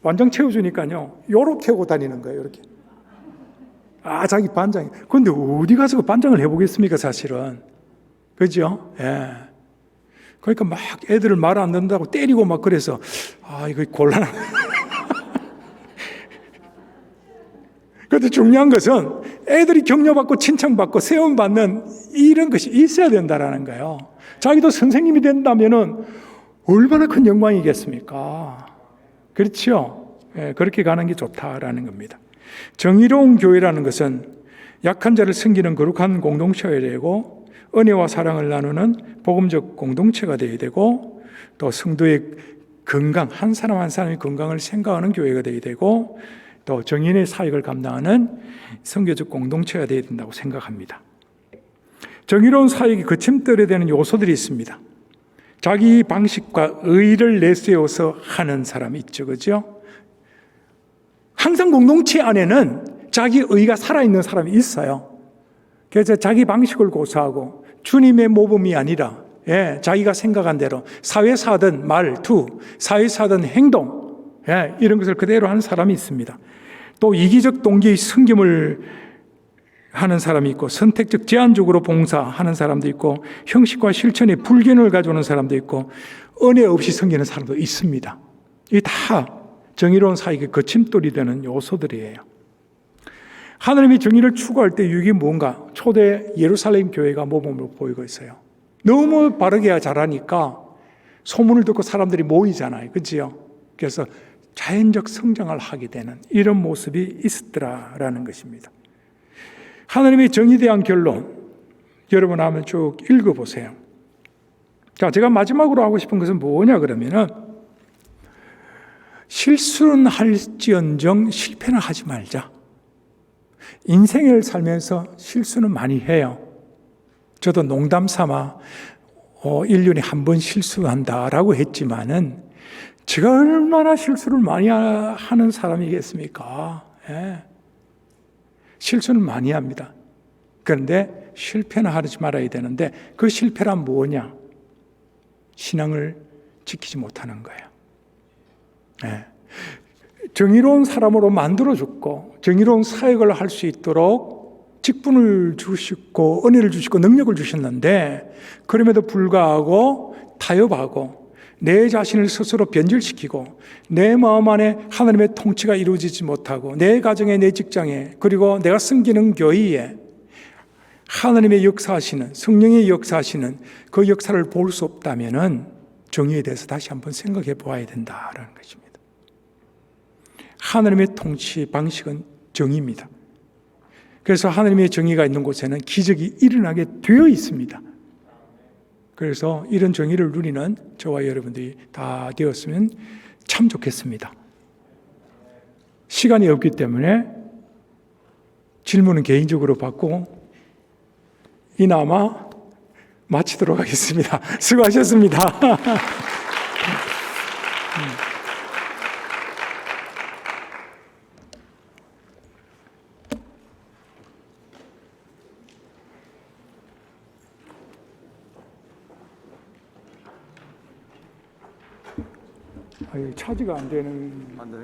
S1: 완장 채워주니까요, 요렇게 하고 다니는 거예요, 이렇게. 자기 반장이. 그런데 어디 가서 그 반장을 해보겠습니까, 사실은. 그죠? 그러니까 막 애들을 말 안 듣는다고 때리고 막 그래서, 이거 곤란한. 그런데 중요한 것은 애들이 격려받고 칭찬받고 세움받는 이런 것이 있어야 된다는 거예요. 자기도 선생님이 된다면은, 얼마나 큰 영광이겠습니까? 그렇죠? 예, 그렇게 가는 게 좋다라는 겁니다. 정의로운 교회라는 것은 약한 자를 섬기는 거룩한 공동체가 되고 은혜와 사랑을 나누는 복음적 공동체가 되어야 되고 또 성도의 건강, 한 사람 한 사람의 건강을 생각하는 교회가 되어야 되고 또 정인의 사역을 감당하는 선교적 공동체가 되어야 된다고 생각합니다. 정의로운 사역이 거침떨어야 되는 요소들이 있습니다. 자기 방식과 의의를 내세워서 하는 사람이 있죠. 그죠? 항상 공동체 안에는 자기 의의가 살아있는 사람이 있어요. 그래서 자기 방식을 고수하고 주님의 모범이 아니라 자기가 생각한 대로 사회사든 말투, 사회사든 행동 이런 것을 그대로 하는 사람이 있습니다. 또 이기적 동기의 섬김을 하는 사람이 있고 선택적 제한적으로 봉사하는 사람도 있고 형식과 실천의 불균을 가져오는 사람도 있고 은혜 없이 섬기는 사람도 있습니다. 이게 다 정의로운 사역의 거침돌이 되는 요소들이에요. 하나님이 정의를 추구할 때 이게 뭔가 초대 예루살렘 교회가 모범으로 보이고 있어요. 너무 바르게 잘하니까 소문을 듣고 사람들이 모이잖아요. 그렇죠? 그래서 자연적 성장을 하게 되는 이런 모습이 있었더라라는 것입니다. 하나님의 정의에 대한 결론 여러분 한번 쭉 읽어보세요. 자, 제가 마지막으로 하고 싶은 것은 뭐냐 그러면은 실수는 할지언정 실패는 하지 말자. 인생을 살면서 실수는 많이 해요. 저도 농담 삼아 1년에 한 번 실수한다라고 했지만은 제가 얼마나 실수를 많이 하는 사람이겠습니까? 실수는 많이 합니다. 그런데 실패는 하지 말아야 되는데 그 실패란 뭐냐? 신앙을 지키지 못하는 거예요. 정의로운 사람으로 만들어줬고 정의로운 사역을 할 수 있도록 직분을 주시고 은혜를 주시고 능력을 주셨는데 그럼에도 불구하고 타협하고 내 자신을 스스로 변질시키고 내 마음 안에 하나님의 통치가 이루어지지 못하고 내 가정에 내 직장에 그리고 내가 섬기는 교회에 하나님의 역사하시는 성령의 역사하시는 그 역사를 볼 수 없다면은 정의에 대해서 다시 한번 생각해 보아야 된다라는 것입니다. 하나님의 통치 방식은 정의입니다. 그래서 하나님의 정의가 있는 곳에는 기적이 일어나게 되어 있습니다. 그래서 이런 정의를 누리는 저와 여러분들이 다 되었으면 참 좋겠습니다. 시간이 없기 때문에 질문은 개인적으로 받고 이나마 마치도록 하겠습니다. 수고하셨습니다. 차지가 안 되는.
S2: 안 돼.